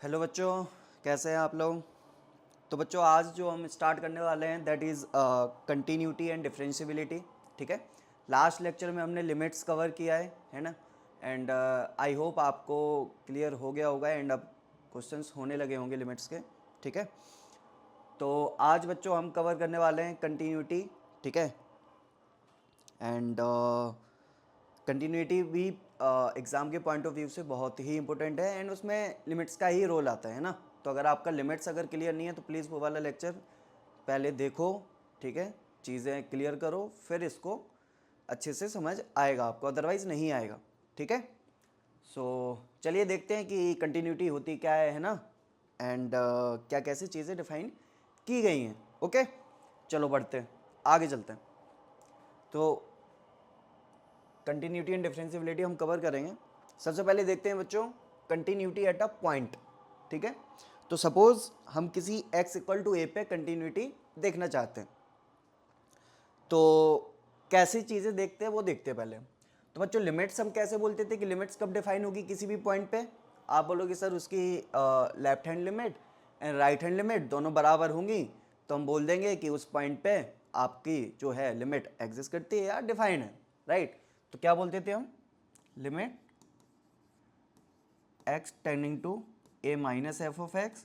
Hello बच्चों, कैसे हैं आप लोग। तो बच्चों आज जो हम स्टार्ट करने वाले हैं that is continuity and differentiability. ठीक है, लास्ट लेक्चर में हमने लिमिट्स कवर किया है ना। एंड आई होप आपको क्लियर हो गया होगा एंड अब क्वेश्चंस होने लगे होंगे लिमिट्स के। ठीक है, तो आज बच्चों हम कवर करने वाले हैं कंटिन्यूटी। ठीक है, एंड कंटिन्यूटी भी एग्ज़ाम के पॉइंट ऑफ व्यू से बहुत ही इंपॉर्टेंट है एंड उसमें लिमिट्स का ही रोल आता है ना। तो अगर आपका लिमिट्स अगर क्लियर नहीं है तो प्लीज़ वो वाला लेक्चर पहले देखो। ठीक है, चीज़ें क्लियर करो, फिर इसको अच्छे से समझ आएगा आपको, अदरवाइज़ नहीं आएगा। ठीक है, सो चलिए देखते हैं कि कंटिन्यूटी होती क्या है ना। एंड क्या कैसी चीज़ें डिफाइन की गई हैं। ओके, चलो बढ़ते हैं, आगे चलते हैं। तो कंटिन्यूटी एंड डिफरेंशियबिलिटी हम कवर करेंगे। सबसे पहले देखते हैं बच्चों कंटिन्यूटी एट अ पॉइंट। ठीक है, तो सपोज हम किसी x इक्वल टू ए पे कंटिन्यूटी देखना चाहते हैं, तो कैसी चीज़ें देखते हैं वो देखते हैं पहले। तो बच्चों लिमिट्स हम कैसे बोलते थे कि लिमिट्स कब डिफाइन होगी किसी भी पॉइंट पे। आप बोलोगे सर उसकी left hand limit and right hand limit दोनों बराबर होंगी, तो हम बोल देंगे कि उस पॉइंट पे आपकी जो है लिमिट एग्जिस्ट करती है या डिफाइन है। राइट, तो क्या बोलते थे हम, limit x tending to a minus f of x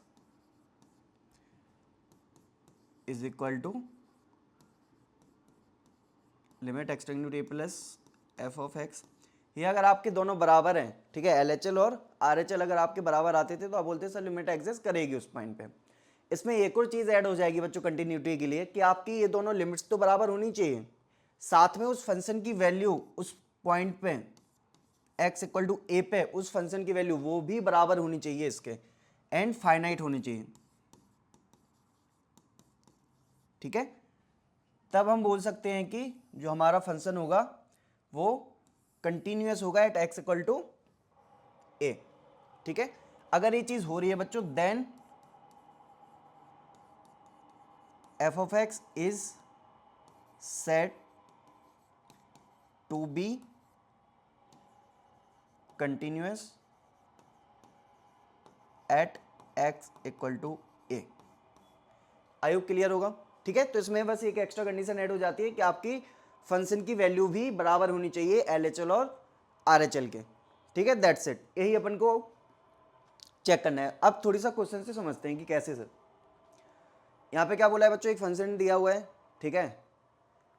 is equal to limit x tending to a plus F of x. ये अगर आपके दोनों बराबर हैं, ठीक है, LHL और RHL अगर आपके बराबर आते थे तो आप बोलते सर लिमिट एग्जिस्ट करेगी उस पॉइंट पे। इसमें एक और चीज़ ऐड हो जाएगी बच्चों कंटिन्यूटी के लिए कि आपकी ये दोनों लिमिट्स तो बराबर होनी चाहिए, साथ में उस फंक्शन की वैल्यू उस पॉइंट पे x इक्वल टू ए पे उस फंक्शन की वैल्यू वो भी बराबर होनी चाहिए इसके, एंड फाइनाइट होनी चाहिए। ठीक है, तब हम बोल सकते हैं कि जो हमारा फंक्शन होगा वो कंटिन्यूअस होगा at x equal to A. ठीक है, अगर ये चीज हो रही है बच्चों then F of x is set to be continuous at x equal to A. आयु क्लियर होगा। ठीक है, तो इसमें बस एक एक्स्ट्रा कंडीशन ऐड हो जाती है कि आपकी फंक्शन की वैल्यू भी बराबर होनी चाहिए LHL और RHL के। ठीक है, दैट्स इट, यही अपन को चेक करना है। अब थोड़ी सा क्वेश्चन से समझते हैं कि कैसे सर। यहाँ पे क्या बोला है बच्चों, एक फंक्शन दिया हुआ है। ठीक है,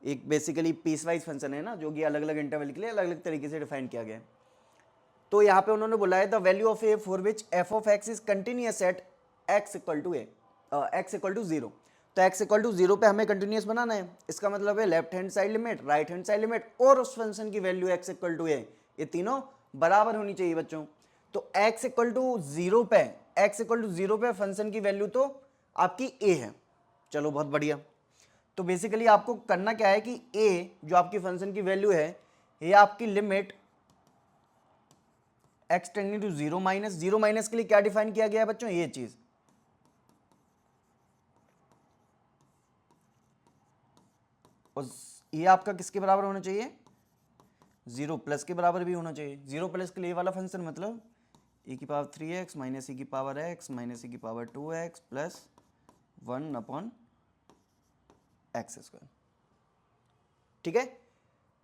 एक बेसिकली पीस वाइज फंक्शन है ना, जो कि अलग अलग इंटरवल के लिए अलग अलग तरीके से डिफाइन किया गया है। तो यहाँ पे उन्होंने बोला है the value of a for which f of x is continuous at x equal to a, x equal to zero. तो एक्स इक्वल टू जीरो पे हमें कंटिन्यूअस बनाना है, इसका मतलब है left hand side limit, right hand side limit और उस फंक्शन की value x equal to a, ये तीनों बराबर होनी चाहिए बच्चों। तो एक्स इक्वल टू जीरो पे, एक्स इक्वल टू जीरो पे फंक्शन की वैल्यू तो आपकी ए है। चलो बहुत बढ़िया। तो बेसिकली आपको करना क्या है कि ए जो आपकी फंक्शन की वैल्यू है ये आपकी limit x tending to zero minus, zero minus के लिए क्या डिफाइन किया गया है बच्चों, ये चीज, और ये आपका किसके बराबर होना चाहिए, जीरो प्लस के बराबर भी होना चाहिए। जीरो प्लस के लिए वाला फंक्शन मतलब e की पावर 3x माइनस e की पावर x माइनस e की power 2x plus 1 upon x square. ठीक है,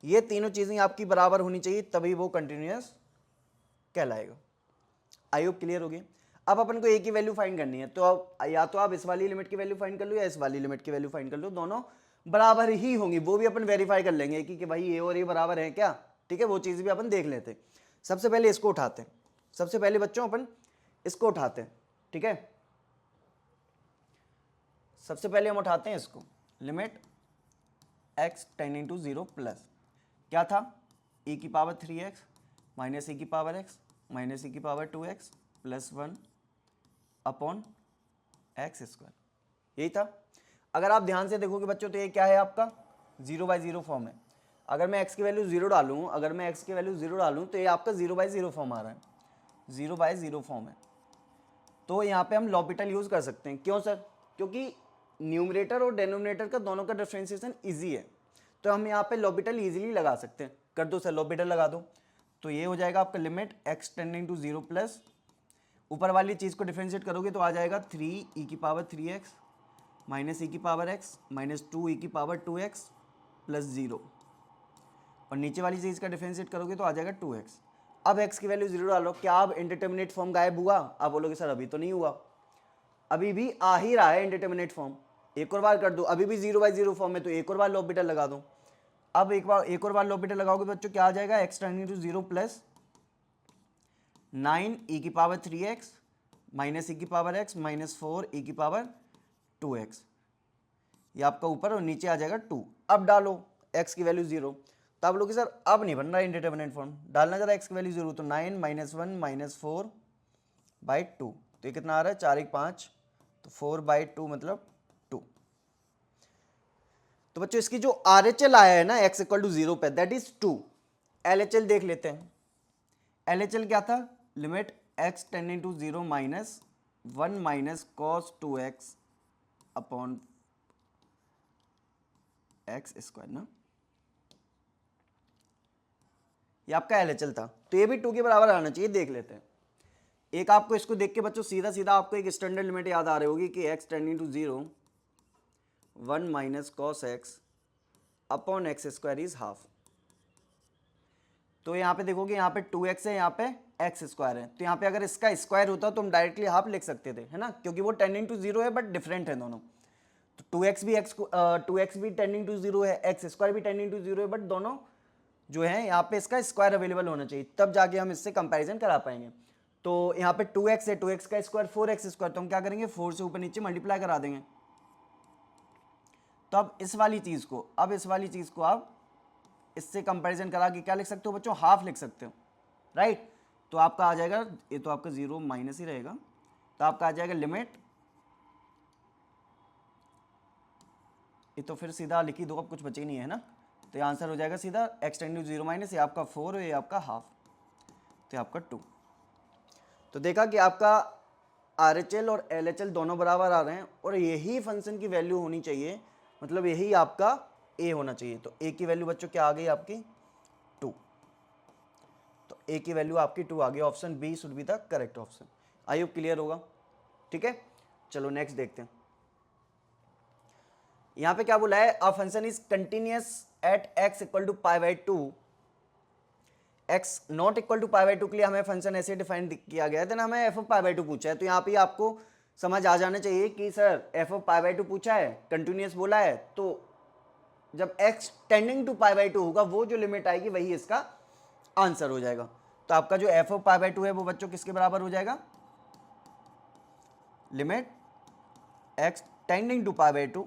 ये तीनों चीजें आपकी बराबर होनी चाहिए तभी वो कंटिन्यूअस कहलाएगा। आई होप क्लियर होगी। अब अपन को ए की वैल्यू फाइंड करनी है, तो अब या तो आप इस वाली लिमिट की वैल्यू फाइंड कर लो या इस वाली लिमिट की वैल्यू फाइंड कर लो, दोनों बराबर ही होंगी। वो भी अपन वेरीफाई कर लेंगे कि भाई ए और ए बराबर है क्या। ठीक है, वो चीज़ भी अपन देख लेते हैं। सबसे पहले इसको उठाते हैं, सबसे पहले बच्चों अपन इसको उठाते हैं। ठीक है, सबसे पहले हम उठाते हैं इसको, limit x tending to zero plus क्या था, e की पावर 3x माइनस e की पावर x माइनस e की power 2x plus 1 upon x square, यही था। अगर आप ध्यान से देखोगे बच्चों तो ये क्या है आपका, जीरो बाई जीरो फॉर्म है। अगर मैं x की वैल्यू जीरो डालूँ, अगर मैं x की वैल्यू जीरो डालूँ तो ये आपका जीरो बाई जीरो फॉर्म आ रहा है, जीरो बाई जीरो फॉर्म है। तो यहाँ पे हम लॉपिटल यूज कर सकते हैं। क्यों सर, क्योंकि न्यूमरेटर और डेनोमिनेटर का दोनों का डिफ्रेंसिएशन इजी है, तो हम यहाँ पे लॉपिटल इजीली लगा सकते हैं। कर दो सर, लॉपिटल लगा दो, तो ये हो जाएगा आपका limit x tending to zero plus, ऊपर वाली चीज़ को डिफ्रेंशिएट करोगे तो आ जाएगा 3 ई की पावर 3x माइनस ई की पावर x माइनस 2 ई की पावर 2x प्लस 0, और नीचे वाली चीज़ का डिफ्रेंशिएट करोगे तो आ जाएगा 2x। अब x की वैल्यू 0 डालो, क्या अब इंडिटरमिनेट फॉर्म गायब हुआ? आप बोलोगे सर अभी तो नहीं हुआ, अभी भी आ ही रहा है इंडिटरमिनेट फॉर्म। एक और बार कर दो, अभी भी 0/0 फॉर्म में, तो एक और बार लॉपिटल लगा दो। अब एक और बार लॉपिटल लगाओगे बच्चों, क्या आ जाएगा? x टेंडिंग टू 0 प्लस 9 ई की पावर 3x माइनस ई की पावर x माइनस 4 ई की पावर 2x, ये आपका ऊपर और नीचे आ जाएगा 2। अब डालो x की वैल्यू 0, तो आप लोग सर अब नहीं बन रहा इंडिटरमिनेट फॉर्म, डालना जरा x की वैल्यू 0, तो 9 माइनस 1 माइनस 4/2, तो ये कितना आ रहा है? 4 1 5, तो 4/2 मतलब 2। तो बच्चों इसकी जो RHL आया है ना x इक्वल टू 0 पे, दैट इज 2। LHL देख लेते हैं। LHL क्या था? Limit x tending to 0 minus 1 minus cos 2x upon x square ना, ये आपका LHL था, तो ये भी 2 के बराबर आना चाहिए। देख लेते हैं। एक आपको इसको देख के बच्चों सीधा सीधा आपको एक स्टैंडर्ड लिमिट याद आ रही होगी कि x tending to 0 1 minus cos x upon x square is half. तो यहाँ पे देखोगे, यहाँ पे 2x है, यहाँ पे एक्स स्क्वायर है, तो यहाँ पे अगर इसका स्क्वायर होता तो हम डायरेक्टली हाफ लिख सकते थे, है ना, क्योंकि वो टेंडिंग टू 0 है बट डिफरेंट है दोनों। तो 2x भी टेंडिंग टू 0 है, एक्स स्क्वायर भी टेंडिंग टू 0 है, बट दोनों जो है यहाँ पे इसका स्क्वायर अवेलेबल होना चाहिए, तब जाके हम इससे कंपैरिजन करा पाएंगे। तो यहाँ पे 2x है, 2x का स्क्वायर 4x स्क्वायर, तो हम क्या करेंगे 4 से ऊपर नीचे मल्टीप्लाई करा देंगे। तो अब इस वाली चीज़ को आप इससे कंपैरिजन करा के क्या लिख सकते हो बच्चों? हाफ लिख सकते हो, राइट। तो आपका आ जाएगा, ये तो आपका 0 माइनस ही रहेगा, तो आपका आ जाएगा लिमिट, ये तो फिर सीधा लिख ही दो, अब कुछ बचे ही नहीं है ना, तो ये आंसर हो जाएगा सीधा x टेंडिंग टू 0 माइनस, ये आपका 4 है, ये आपका हाफ, तो आपका 2। तो देखा कि आपका RHL और LHL दोनों बराबर आ रहे हैं, और यही फंक्शन की वैल्यू होनी चाहिए, मतलब यही आपका a होना चाहिए। तो a की वैल्यू बच्चों क्या आ गई आपकी? 2। तो a की वैल्यू आपकी 2 आ गई। Option B should be the correct option. I hope clear होगा, ठीक है। चलो नेक्स्ट देखते हैं। यहां पे क्या बोला है? A function is continuous at x equal to π/2, x not equal to π/2 के लिए हमें फंक्शन ऐसे डिफाइन किया गया है, देन हमें f ऑफ π/2 पूछा है। तो यहाँ पे आपको समझ आ जाना चाहिए कि सर f ऑफ π/2 पूछा है, कंटिन्यूअस बोला है, तो जब x टेंडिंग टू π/2 होगा, वो जो लिमिट आएगी वही इसका आंसर हो जाएगा। तो आपका जो f ऑफ π/2 है वो बच्चों किसके बराबर हो जाएगा? Limit x tending to π/2,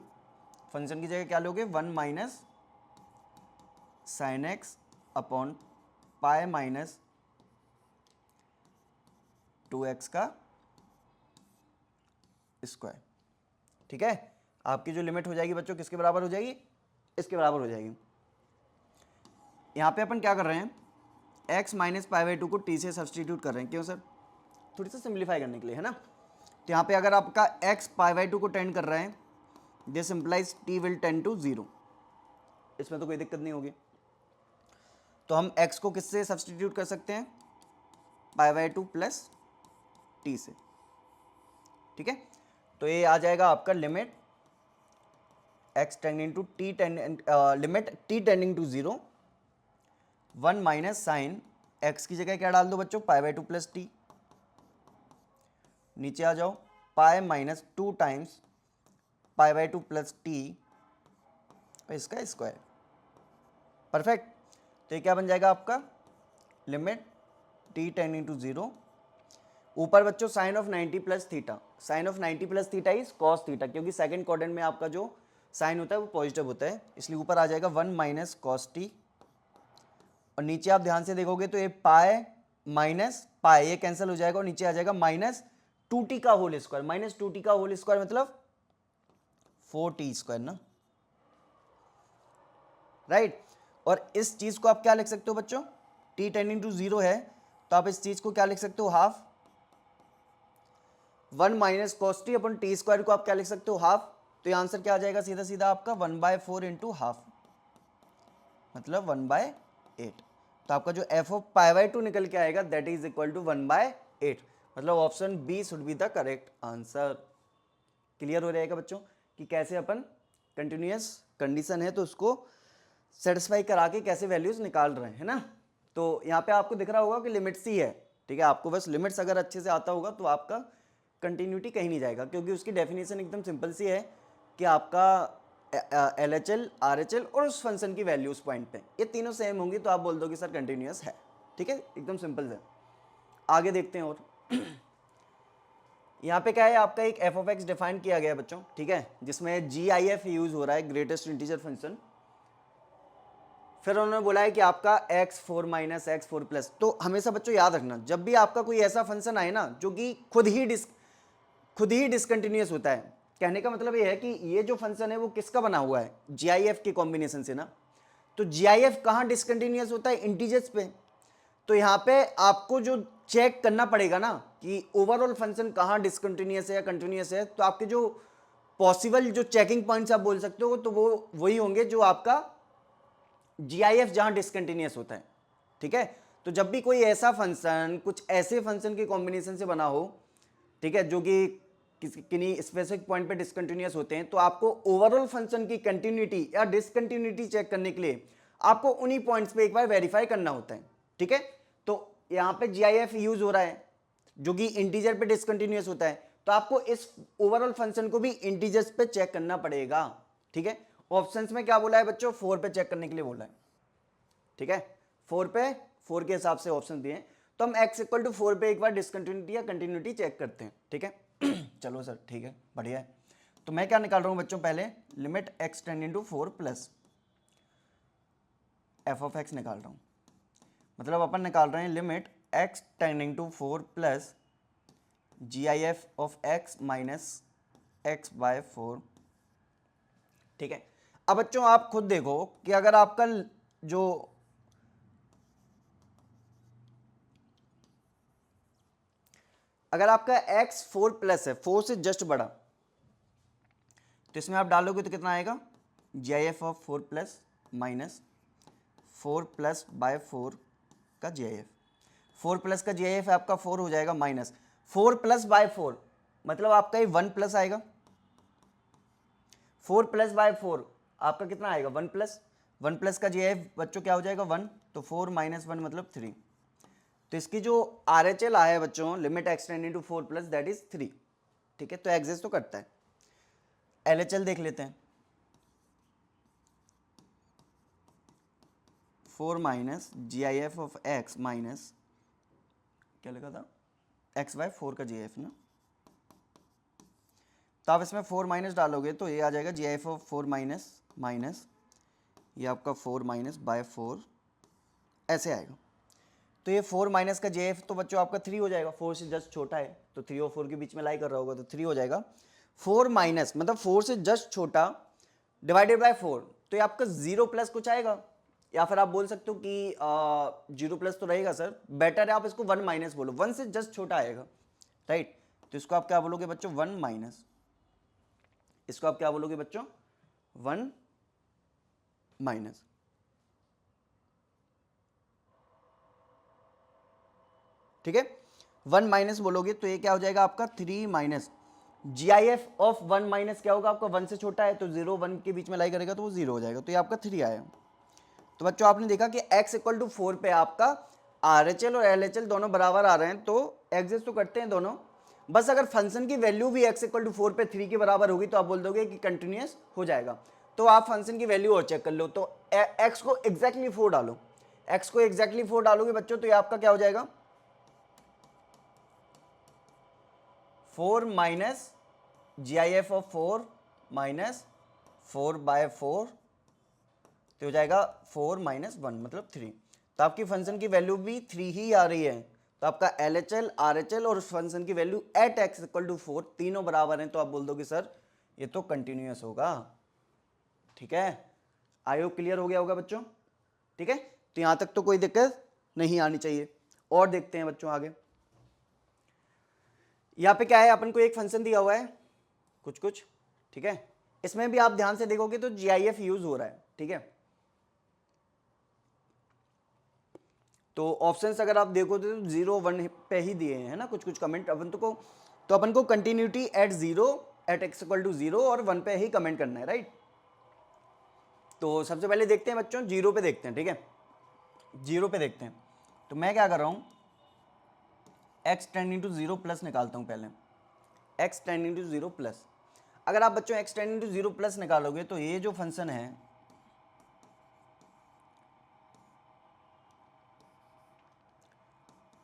function की जगह क्या लोगे? 1 minus sine X upon pi minus 2x का स्क्वायर, ठीक है। आपकी जो लिमिट हो जाएगी बच्चों किसके बराबर हो जाएगी? इसके बराबर हो जाएगी। यहाँ पे अपन क्या कर रहे हैं? x माइनस π/2 को t से सब्सटीट्यूट कर रहे हैं, क्यों सर? थोड़ी सा सिंप्लीफाई करने के लिए, है ना। तो यहाँ पे अगर आपका x π/2 को टेंड कर रहा है, this implies t will tend to 0, इसमें तो कोई दिक्कत नहीं होगी। तो हम x को किससे सब्सटीट्यूट कर सकते हैं? π/2 प्लस t से, ठीक है। तो ये आ जाएगा आपका limit x tending to t limit t tending to 0 1 minus sine x की जगह क्या डाल दो बच्चों? π/2 प्लस t, नीचे आ जाओ pi minus 2 times π/2 plus t इसका स्क्वायर, परफेक्ट। तो ये क्या बन जाएगा आपका? लिमिट t टेंडिंग टू 0, ऊपर बच्चों sine of 90 plus theta, sine of 90 plus theta is cos theta, क्योंकि सेकंड क्वाड्रेंट में आपका जो साइन होता है वो पॉजिटिव होता है, इसलिए ऊपर आ जाएगा 1 माइनस कॉस टी, और नीचे आप ध्यान से देखोगे तो ये पाई माइनस पाई ये कैंसिल हो जाएगा, और नीचे आ जाएगा माइनस 2t का होल स्क्वायर, माइनस 2t का होल स्क्वायर मतलब 4t स्क्वायर ना, राइट। और इस चीज को आप क्या लिख सकते हो बच्चों? t टेंडिंग टू 0 है, तो आप इस चीज को क्या लिख सकते हो? Half 1 minus cos T upon T square को आप क्या लिख सकते हो? हाफ। तो ये आंसर क्या आ जाएगा? सीधा सीधा आपका 1/4 इंटू हाफ, मतलब 1/8। तो आपका जो f ऑफ π/2 निकल के आएगा दैट इज इक्वल टू 1/8। मतलब option B should be the correct answer. Clear हो जाएगा बच्चों कि कैसे अपन कंटिन्यूअस कंडीशन है तो उसको सेटिस्फाई करा के कैसे वैल्यूज निकाल रहे हैं, है ना। तो यहाँ पे आपको दिख रहा होगा कि लिमिट्स ही है, ठीक है। आपको बस लिमिट्स अगर अच्छे से आता होगा तो आपका कंटिन्यूटी कहीं नहीं जाएगा, क्योंकि उसकी डेफिनेशन एकदम सिंपल सी है कि आपका LHL RHL और उस फंक्शन की वैल्यू उस पॉइंट पे ये तीनों सेम होंगी तो आप बोल दो कि सर कंटिन्यूअस है, ठीक है, एकदम सिंपल है। आगे देखते हैं। और यहाँ पे क्या है, आपका एक एफ ऑफ एक्स डिफाइन किया गया है बच्चों, ठीक है, जिसमें GIF यूज हो रहा है, ग्रेटेस्ट इंटीजर फंक्शन। फिर उन्होंने बोला है कि आपका x4 माइनस x4 प्लस। तो हमेशा बच्चों याद रखना, जब भी आपका कोई ऐसा फंक्शन आए ना जो कि खुद ही डिसकंटिन्यूअस होता है, कहने का मतलब ये है कि ये जो फंक्शन है वो किसका बना हुआ है, GIF के कॉम्बिनेशन से ना। तो GIF कहाँ डिसकंटिन्यूअस होता है, इंटीजर्स पे। तो यहाँ पे आपको जो चेक करना पड़ेगा ना कि ओवरऑल फंक्शन कहाँ डिसकंटिन्यूअस है या कंटिन्यूअस है, तो आपके जो पॉसिबल जो चेकिंग पॉइंट्स आप बोल सकते हो तो वो वही होंगे जो आपका GIF जहां डिसकंटिन्यूअस होता है, ठीक है। तो जब भी कोई ऐसा फंक्शन कुछ ऐसे फंक्शन के कॉम्बिनेशन से बना हो, ठीक है, जो कि किन्हीं स्पेसिफिक पॉइंट पे डिसकंटिन्यूअस होते हैं, तो आपको ओवरऑल फंक्शन की कंटिन्यूटी या डिसकंटिन्यूटी चेक करने के लिए आपको उन्हीं पॉइंट्स पे एक बार वेरीफाई करना होता है, ठीक है। तो यहाँ पे GIF यूज हो रहा है जो कि इंटीजर पे डिसकंटिन्यूअस होता है, तो आपको इस ओवरऑल फंक्शन को भी इंटीजर्स पे चेक करना पड़ेगा, ठीक है। ऑप्शंस में क्या बोला है बच्चों, 4 पे चेक करने के लिए बोला है, ठीक है। 4 पे 4 के हिसाब से ऑप्शन दिए, तो हम x इक्वल टू 4 पे एक बार डिसकंटिन्यूटी या कंटिन्यूटी चेक करते हैं, ठीक है। चलो सर ठीक है, बढ़िया है। तो मैं क्या निकाल रहा हूं बच्चों, पहले limit x tending to 4 plus F of x निकाल रहा हूं। मतलब अपन निकाल रहे हैं limit x tending to 4 plus GIF of x minus x by 4, ठीक है। अब बच्चों आप खुद देखो कि अगर आपका जो अगर आपका x 4 प्लस है, 4 से जस्ट बड़ा, तो इसमें आप डालोगे तो कितना आएगा, GIF of 4 plus minus 4 plus by 4 का GIF। 4 प्लस का GIF आपका 4 हो जाएगा माइनस 4 प्लस बाय 4, मतलब आपका ये 1 प्लस आएगा। 4 प्लस बाय 4 आपका कितना आएगा, 1 प्लस। 1 प्लस का GIF बच्चों क्या हो जाएगा, 1। तो 4 माइनस 1 मतलब 3। तो इसकी जो RHL आया है बच्चों, limit x tending to 4 plus that is 3, ठीक है। तो एग्जिस्ट तो करता है। LHL देख लेते हैं, 4 minus GIF of x minus क्या लिखा था, x बाय 4 का GIF ना। तो आप इसमें 4 माइनस डालोगे तो ये आ जाएगा GIF ऑफ 4 माइनस माइनस ये आपका 4 माइनस बाय 4 ऐसे आएगा। तो ये 4 माइनस का GIF तो बच्चों आपका 3 हो जाएगा, 4 से जस्ट छोटा है तो 3 और 4 के बीच में लाई कर रहा होगा तो 3 हो जाएगा। 4 माइनस मतलब 4 से जस्ट छोटा डिवाइडेड बाय 4, तो ये आपका 0 प्लस कुछ आएगा, या फिर आप बोल सकते हो कि 0 प्लस तो रहेगा सर, बेटर है आप इसको 1 माइनस बोलो, 1 से जस्ट छोटा आएगा, राइट। तो इसको आप क्या बोलोगे बच्चों, 1 माइनस, इसको आप क्या बोलोगे बच्चों, 1 माइनस, ठीक है। 1 माइनस बोलोगे तो ये क्या हो जाएगा आपका 3 माइनस GIF ऑफ 1 माइनस क्या होगा आपका 1 से छोटा है तो 0 1 के बीच में लाई करेगा तो वो 0 हो जाएगा, तो ये आपका 3 आया। तो बच्चों आपने देखा कि x इक्वल टू 4 पे आपका RHL और LHL दोनों बराबर आ रहे हैं, तो एग्जिस्ट तो करते हैं दोनों। बस अगर फंक्शन की वैल्यू भी x इक्वल टू 4 पे 3 के बराबर होगी तो आप बोल दोगे कि कंटिन्यूअस हो जाएगा। तो आप फंक्शन की वैल्यू और चेक कर लो, तो x को एग्जैक्टली 4 डालो, x को एग्जैक्टली 4 डालोगे बच्चों तो ये आपका क्या हो जाएगा, 4 minus GIF of 4 minus 4 by 4, तो हो जाएगा 4 माइनस 1 मतलब 3। तो आपकी फंक्शन की वैल्यू भी 3 ही आ रही है, तो आपका LHL RHL और उस फंक्शन की value at x equal to 4 तीनों बराबर हैं, तो आप बोल दोगे सर ये तो कंटिन्यूअस होगा, ठीक है। आई होप क्लियर हो गया होगा बच्चों, ठीक है। तो यहां तक तो कोई दिक्कत नहीं आनी चाहिए। और देखते हैं बच्चों आगे, यहाँ पे क्या है, अपन को एक फंक्शन दिया हुआ है कुछ, ठीक है। इसमें भी आप ध्यान से देखोगे तो GIF यूज हो रहा है, ठीक है। तो ऑप्शंस अगर आप देखो तो 0 1 पे ही दिए हैं ना कुछ कुछ कमेंट। अपन को continuity at 0 at x equal to 0 और 1 पे ही कमेंट करना है, राइट। तो सबसे पहले देखते हैं बच्चों, 0 पे देखते हैं, ठीक है, 0 पे देखते हैं। तो मैं क्या कर रहा हूँ, x टेंडिंग टू 0 प्लस निकालता हूँ पहले, x टेंडिंग टू 0 प्लस। अगर आप बच्चों x टेंडिंग टू 0 प्लस निकालोगे तो ये जो फंक्शन है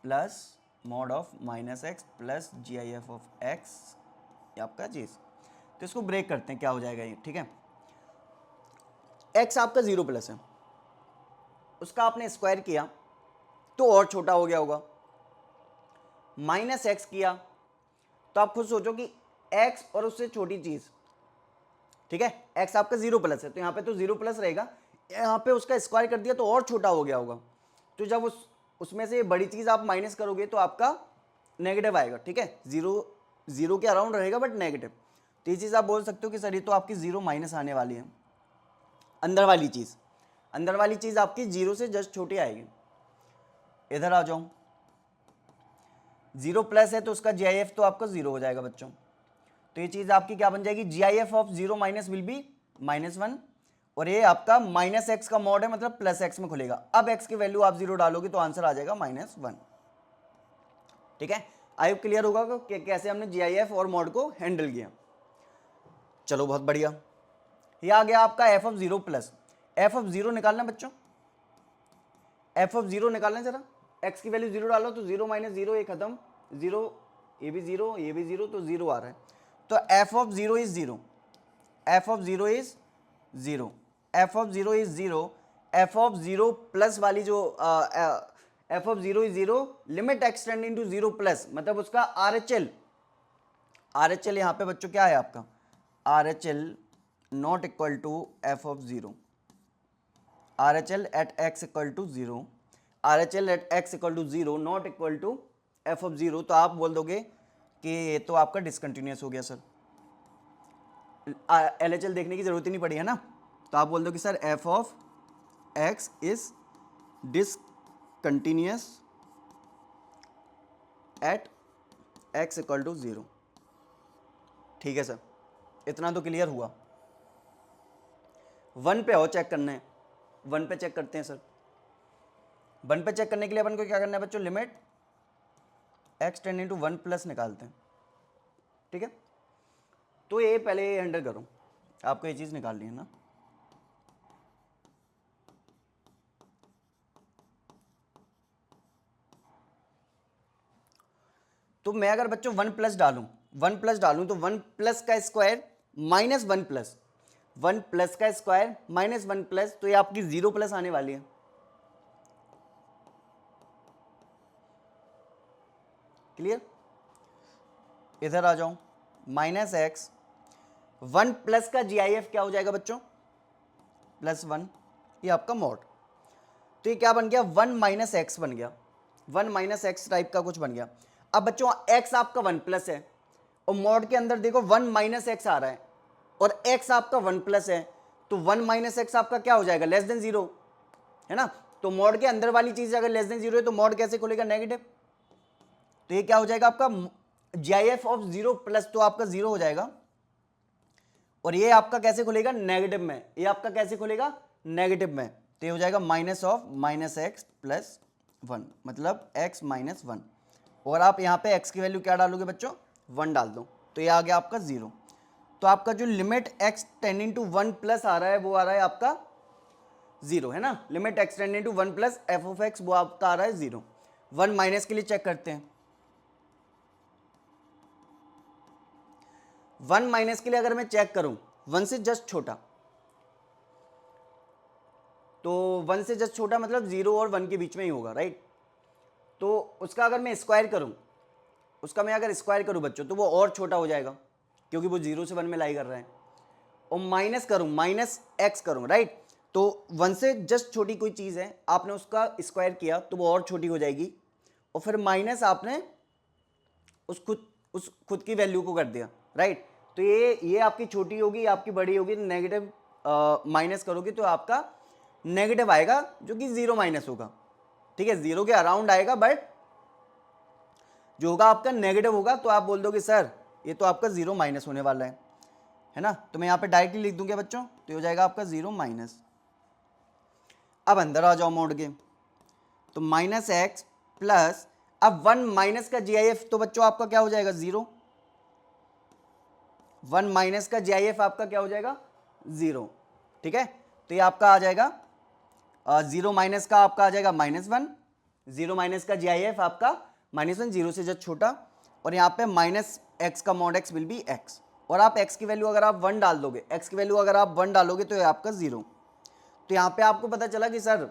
plus mod of minus x plus G I F of x, ये आपका चीज। तो इसको ब्रेक करते हैं, क्या हो जाएगा ये, ठीक है। x आपका 0 प्लस है, उसका आपने स्क्वायर किया तो और छोटा हो गया होगा। माइनस एक्स किया तो आप खुद सोचो कि x और उससे छोटी चीज, ठीक है। x आपका 0 प्लस है तो यहाँ पे तो 0 प्लस रहेगा, यहाँ पे उसका स्क्वायर कर दिया तो और छोटा हो गया होगा। तो जब उसमें से बड़ी चीज आप माइनस करोगे तो आपका नेगेटिव आएगा, ठीक है। 0 के अराउंड रहेगा बट नेगेटिव। तो ये चीज आप बोल सकते हो कि सर ये तो आपकी 0 माइनस आने वाली है। अंदर वाली चीज आपकी 0 से जस्ट छोटी आएगी। इधर आ जाओ, 0 प्लस है तो उसका जी आई एफ तो आपका 0 हो जाएगा बच्चों। तो ये चीज आपकी क्या बन जाएगी, G I F of 0 minus will be -1, और ये आपका माइनस एक्स का मॉड है, मतलब प्लस एक्स में खुलेगा। अब एक्स की वैल्यू आप 0 डालोगे तो आंसर आ जाएगा -1, ठीक है। आई होप क्लियर होगा कि कैसे हमने जी आई एफ और मॉड को हैंडल किया। चलो बहुत बढ़िया, ये आ गया आपका F of 0 plus. F of 0 निकालना बच्चों, एफ ऑफ 0 निकालना जरा। एक्स की वैल्यू 0 डालो तो 0 माइनस 0 ये खत्म, 0 ये भी 0 ये भी 0, तो 0 आ रहा है। तो f of 0 is 0, f of 0 is 0, f of 0 is 0। F of 0 plus वाली जो f of 0 is 0, limit x tending to 0 plus, मतलब उसका R H L, R H L यहाँ पे बच्चों क्या है आपका, R H L not equal to F of 0, R H L at x equal to 0, R H L at x equal to 0 not equal to F of 0। तो आप बोल दोगे कि ये तो आपका डिसकंटिन्यूस हो गया सर, एल एच एल देखने की जरूरत ही नहीं पड़ी है ना। तो आप बोल दो कि sir F of x is discontinuous at x equal to 0, ठीक है सर। इतना तो क्लियर हुआ। 1 पे और चेक करना है, 1 पे चेक करते हैं सर। 1 पे चेक करने के लिए अपन को क्या करना है बच्चों, limit x tending to 1 plus निकालते हैं, ठीक है। तो ये पहले हैंडल करो, आपको ये चीज निकालनी है ना। तो मैं अगर बच्चों 1 प्लस डालूं, 1 प्लस डालूं तो 1 प्लस का स्क्वायर माइनस 1 प्लस, 1 प्लस का स्क्वायर माइनस 1 प्लस, तो ये आपकी 0 प्लस आने वाली है। क्लियर, इधर आ जाओ, माइनस एक्स, 1 प्लस का जी आई एफ क्या हो जाएगा बच्चों, +1, ये आपका मॉड। तो ये क्या बन गया, 1 माइनस एक्स बन गया, 1 माइनस एक्स टाइप का कुछ बन गया। अब बच्चों x आपका 1 प्लस है और मॉड के अंदर देखो 1 माइनस एक्स आ रहा है और x आपका 1 प्लस है, तो 1 माइनस एक्स आपका क्या हो जाएगा, लेस देन 0, है ना। तो मॉड के अंदर वाली चीज अगर लेस देन 0 है तो मॉड कैसे खुलेगा, नेगेटिव। तो ये क्या हो जाएगा आपका GIF ऑफ 0 प्लस, तो आपका 0 हो जाएगा। और ये आपका कैसे खुलेगा, नेगेटिव में, ये आपका कैसे खुलेगा, नेगेटिव में। तो ये हो जाएगा minus of minus x plus 1, मतलब x माइनस 1। और आप यहाँ पे x की वैल्यू क्या डालोगे बच्चों, 1 डाल दो, तो ये आ गया आपका 0। तो आपका जो limit x tending to 1 plus आ रहा है वो आ रहा है आपका 0, है ना। Limit x tending to 1 plus F of x वो आपका आ रहा है 0। 1 माइनस के लिए चेक करते हैं, 1 माइनस के लिए अगर मैं चेक करूं 1 से जस्ट छोटा, तो 1 से जस्ट छोटा मतलब 0 और 1 के बीच में ही होगा, राइट। तो उसका अगर मैं स्क्वायर करूं, उसका मैं अगर स्क्वायर करूं बच्चों तो वो और छोटा हो जाएगा क्योंकि वो 0 से 1 में लाई कर रहा है। और माइनस करूं, माइनस एक्स करूं, राइट, तो 1 से जस्ट छोटी कोई चीज़ है, आपने उसका स्क्वायर किया तो वो और छोटी हो जाएगी, और फिर माइनस आपने उस खुद की वैल्यू को कर दिया, राइट। तो ये आपकी छोटी होगी, आपकी बड़ी होगी, नेगेटिव माइनस करोगे तो आपका नेगेटिव आएगा जो कि 0 माइनस होगा, ठीक है, 0 के अराउंड आएगा, बट जो होगा आपका नेगेटिव होगा, तो आप बोल दोगे सर ये तो आपका 0 माइनस होने वाला है ना। तो मैं यहाँ पे डायरेक्टली लिख दूंगा बच्चों, तो हो जाएगा आपका 0 माइनस। अब अंदर आ जाओ मोड के, तो माइनस एक्स प्लस, अब 1 माइनस का GIF तो बच्चों आपका क्या हो जाएगा 0, 1 माइनस का GIF आपका क्या हो जाएगा 0, ठीक है। तो ये आपका आ जाएगा 0 माइनस का आपका आ जाएगा -1, 0 माइनस का GIF आपका -1, 0 से जस्ट छोटा, और यहाँ पे माइनस एक्स का mod x will B x, और आप x की वैल्यू अगर आप 1 डाल दोगे, x की वैल्यू अगर आप 1 डालोगे तो ये आपका 0। तो यहाँ पे आपको पता चला कि सर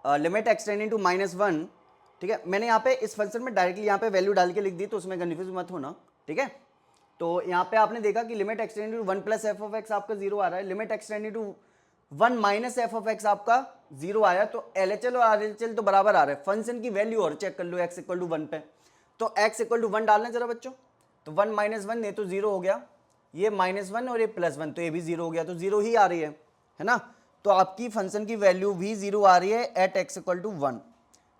लिमिट एक्सटेंडिंग टू -1, ठीक है। मैंने यहाँ पे इस फंक्शन में डायरेक्टली यहाँ पे वैल्यू डाल के लिख दी, तो उसमें कन्फ्यूज मत होना, ठीक है। तो यहाँ पे आपने देखा कि limit x tending to 1 plus F of x आपका 0 आ रहा है, limit x tending to 1 minus f of x आपका 0 आया, तो LHL और RHL तो बराबर आ रहे हैं। फंक्शन की वैल्यू और चेक कर लो x इक्वल टू 1 पे, तो x इक्वल टू 1 डालना जरा बच्चों, तो 1 माइनस 1 ये तो 0 हो गया, ये -1 और ये +1, तो ये भी 0 हो गया, तो 0 ही आ रही है ना। तो आपकी फंक्शन की वैल्यू भी 0 आ रही है एट x इक्वल टू 1।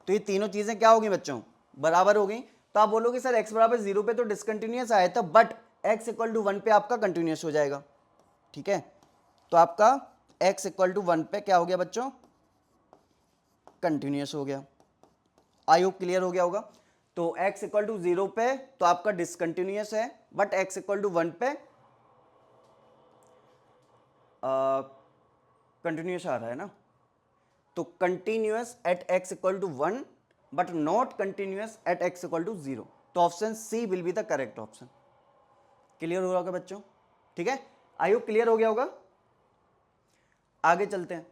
तो ये तीनों चीजें क्या होगी बच्चों, बराबर हो गई। तो आप बोलोगे सर x बराबर 0 पे तो डिसकंटिन्यूअस आया था, बट x इक्वल टू 1 पे आपका कंटिन्यूअस हो जाएगा, ठीक है। तो आपका x इक्वल टू 1 पे क्या हो गया बच्चों, कंटिन्यूअस हो गया। आई होप क्लियर हो गया होगा। तो x इक्वल टू 0 पे तो आपका डिसकंटिन्यूअस है, बट x इक्वल टू 1 पे कंटिन्यूअस आ रहा है ना। तो continuous at x equal to 1 but not continuous at x equal to 0, तो option C will be the correct option. Clear हो रहा होगा बच्चों, ठीक है। आई होप क्लियर हो गया होगा। आगे चलते हैं।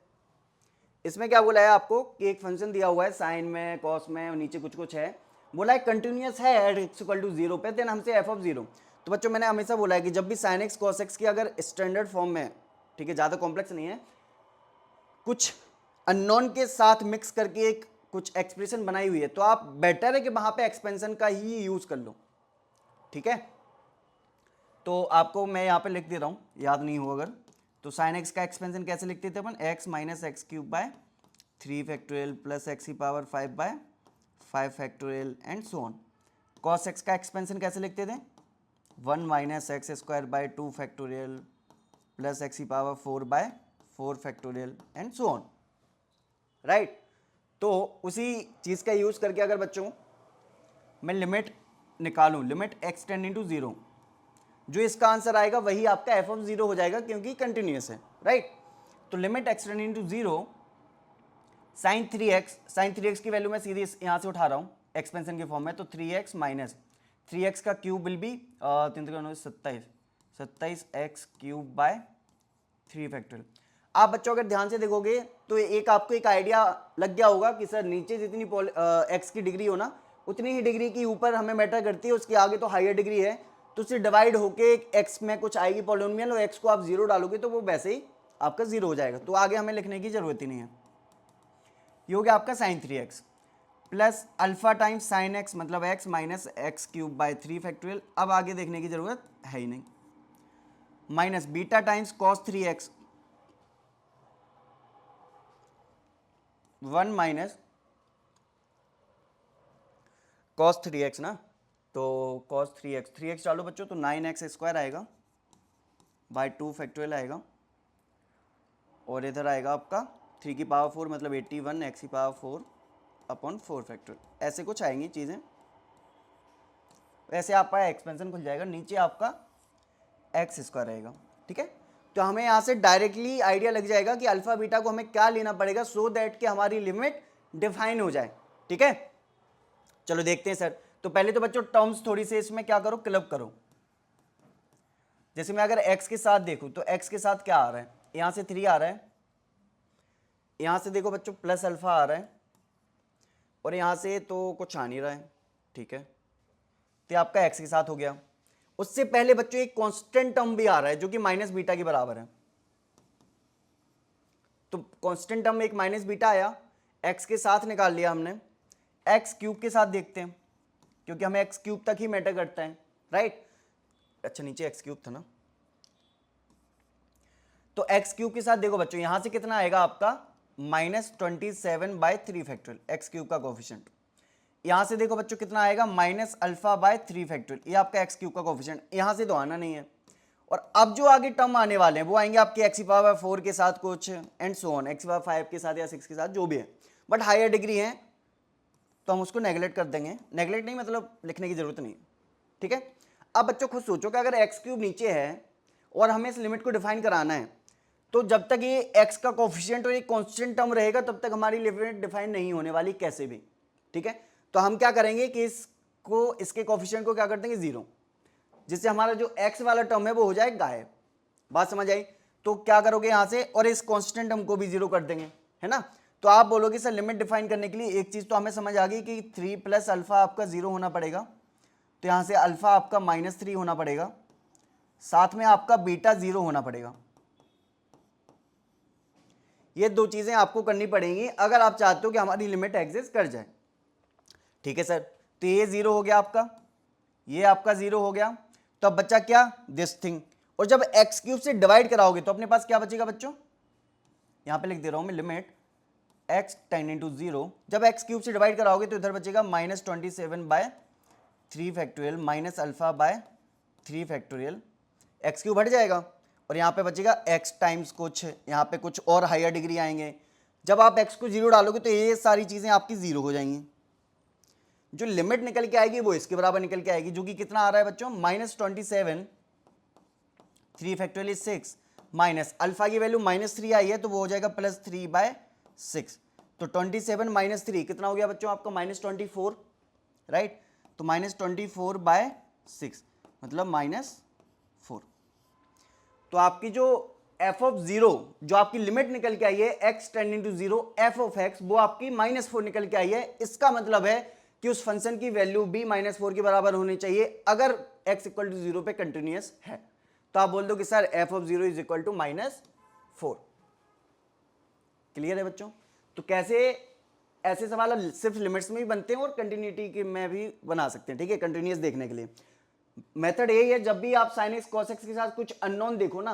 इसमें क्या बोला है आपको कि एक फंक्शन दिया हुआ है साइन में, कॉस में, और नीचे कुछ कुछ है, बोला है कंटिन्यूअस है एट x इक्वल टू 0 पे, देन हमसे f ऑफ 0। तो बच्चों मैंने हमेशा बोला है कि जब भी साइन एक्स कॉस एक्स की अगर स्टैंडर्ड फॉर्म में, ठीक है, ज़्यादा कॉम्प्लेक्स नहीं है, कुछ अननोन के साथ मिक्स करके एक कुछ एक्सप्रेशन बनाई हुई है, तो आप बेटर है कि वहाँ पे एक्सपेंशन का ही यूज़ कर लो, ठीक है। तो आपको मैं यहाँ पे लिख दे रहा हूँ, याद नहीं हो अगर, तो साइन एक्स का एक्सपेंशन कैसे लिखते थे अपन, x minus x cube by 3 factorial plus X की power 5 by 5 factorial and so on. Cos X का एक्सपेंशन कैसे लिखते थे, 1 minus X square by 2 factorial plus X की power 4 by 4 factorial and so on, right. तो उसी चीज़ का use करके अगर बच्चों मैं लिमिट निकालूं, लिमिट एक्स टेंडिंग टू 0, जो इसका आंसर आएगा वही आपका f ऑफ 0 हो जाएगा, क्योंकि कंटिन्यूअस है, राइट। तो limit x tending to 0 sine 3x की वैल्यू मैं सीधे यहाँ से उठा रहा हूँ एक्सपेंशन के फॉर्म में, तो 3x माइनस 3x का cube will be 27 x cube by 3 factorial. आप बच्चों अगर ध्यान से देखोगे तो एक आपको एक आइडिया लग गया होगा कि सर नीचे जितनी एक्स की डिग्री हो ना, उतनी ही डिग्री की ऊपर हमें मैटर करती है, उसके आगे तो हायर डिग्री है, तो उससे डिवाइड होके एक्स में कुछ आएगी पॉलिनोमियल, और एक्स को आप 0 डालोगे तो वो वैसे ही आपका 0 हो जाएगा, तो आगे हमें लिखने की जरूरत ही नहीं है। ये हो गया आपका sine 3x plus alpha times sine x, मतलब x minus x cube by 3 factorial, अब आगे देखने की जरूरत है ही नहीं, minus beta times cos 3x 1 minus cos 3x ना, तो कॉस 3x डालो बच्चों तो 9x स्क्वायर आएगा बाय 2 फैक्टोरियल आएगा, और इधर आएगा आपका 3 की पावर 4 मतलब 81 x की पावर 4 अपॉन 4 फैक्टोरियल, ऐसे कुछ आएंगी चीज़ें। वैसे आपका एक्सपेंशन खुल जाएगा, नीचे आपका एक्स स्क्वायर रहेगा, ठीक है। तो हमें यहाँ से डायरेक्टली आइडिया लग जाएगा कि अल्फा बीटा को हमें क्या लेना पड़ेगा, सो दैट कि हमारी लिमिट डिफाइन हो जाए, ठीक है। चलो देखते हैं सर। तो पहले तो बच्चों टर्म्स थोड़ी सी इसमें क्या करो, क्लब करो। जैसे मैं अगर x के साथ देखूं तो x के साथ क्या आ रहा है, यहाँ से 3 आ रहा है, यहाँ से देखो बच्चों प्लस अल्फा आ रहा है, और यहाँ से तो कुछ आ नहीं रहा है, ठीक है। तो आपका x के साथ हो गया। उससे पहले बच्चों एक कांस्टेंट टर्म भी आ रहा है जो कि माइनस बीटा के बराबर है, तो कांस्टेंट टर्म एक माइनस बीटा आया, x के साथ निकाल लिया हमने, x क्यूब के साथ देखते हैं क्योंकि हमें x क्यूब तक ही मैटर करता है, राइट। अच्छा नीचे x क्यूब था ना, तो x क्यूब के साथ देखो बच्चों यहाँ से कितना आएगा आपका -27/3 एक्स क्यूब का कोफिशिएंट। यहां से देखो बच्चों कितना आएगा, -α/3 ये आपका एक्स क्यूब का कोफिशिएंट, यहां से तो आना नहीं है। और अब जो आगे टर्म आने वाले हैं वो आएंगे आपके x⁴ के साथ कुछ एंड सो ऑन, x⁵ के साथ या 6 के साथ जो भी है, बट हायर डिग्री है तो हम उसको नेगलेक्ट कर देंगे। नेगलेक्ट नहीं मतलब लिखने की जरूरत नहीं, ठीक है। अब बच्चों खुद सोचो कि अगर एक्स क्यूब नीचे है और हमें इस लिमिट को डिफाइन कराना है, तो जब तक ये एक्स का कोफिशिएंट और ये कांस्टेंट टर्म रहेगा तब तक हमारी लिमिट डिफाइन नहीं होने वाली कैसे भी, ठीक है। तो हम क्या करेंगे कि इसको, इसके कोफिशिएंट को क्या कर देंगे 0, जिससे हमारा जो एक्स वाला टर्म है वो हो जाए गायब। बात समझ आई? तो क्या करोगे यहां से, और इस कांस्टेंट टर्म को भी 0 कर देंगे, है ना। तो आप बोलोगे सर लिमिट डिफाइन करने के लिए एक चीज तो हमें समझ आ गई कि 3 + अल्फा आपका 0 होना पड़ेगा, तो यहां से अल्फा आपका -3 होना पड़ेगा, साथ में आपका बीटा 0 होना पड़ेगा। ये दो चीजें आपको करनी पड़ेंगी अगर आप चाहते हो कि हमारी लिमिट एग्जिस्ट कर जाए, ठीक है सर। तो ये 0 हो गया आपका, ये आपका 0 हो गया। तो अब बच्चा क्या, दिस थिंग। और जब x³ से डिवाइड कराओगे तो अपने पास क्या बचेगा बच्चों, यहां पे लिख दे रहा हूं मैं, लिमिट x टेंडिंग टू 0, जब x³ से डिवाइड कराओगे तो इधर बचेगा -27/3 माइनस α/3 x³ हट जाएगा और यहां पे बचेगा x टाइम्स कुछ, यहां पे कुछ और हायर डिग्री आएंगे। जब आप x को 0 डालोगे तो ये सारी चीजें आपकी 0 हो जाएंगी। जो लिमिट निकल के आएगी वो इसके बराबर निकल के आएगी, जो कि कितना आ रहा है बच्चों, -27/3 6 माइनस अल्फा की वैल्यू -3 आई है तो वो हो जाएगा +3/6। तो 27 - 3 कितना हो गया बच्चों आपका, -24, राइट। तो -24/6 मतलब -4। तो आपकी जो f(0) जो आपकी लिमिट निकल के आई है x टेंडिंग टू 0 f(x), वो आपकी -4 निकल के आई है। इसका मतलब है कि उस फंक्शन की वैल्यू भी -4 के बराबर होनी चाहिए अगर x = 0 पे कंटिन्यूअस है। तो आप बोल दो कि सर f(0) = -4। क्लियर है बच्चों? तो कैसे ऐसे सवाल सिर्फ लिमिट्स में ही बनते हैं और कंटिन्यूटी के में भी बना सकते हैं, ठीक है, कंटिन्यूअस देखने के लिए। मेथड यही है, जब भी आप sin x cos x के साथ कुछ अननोन देखो ना,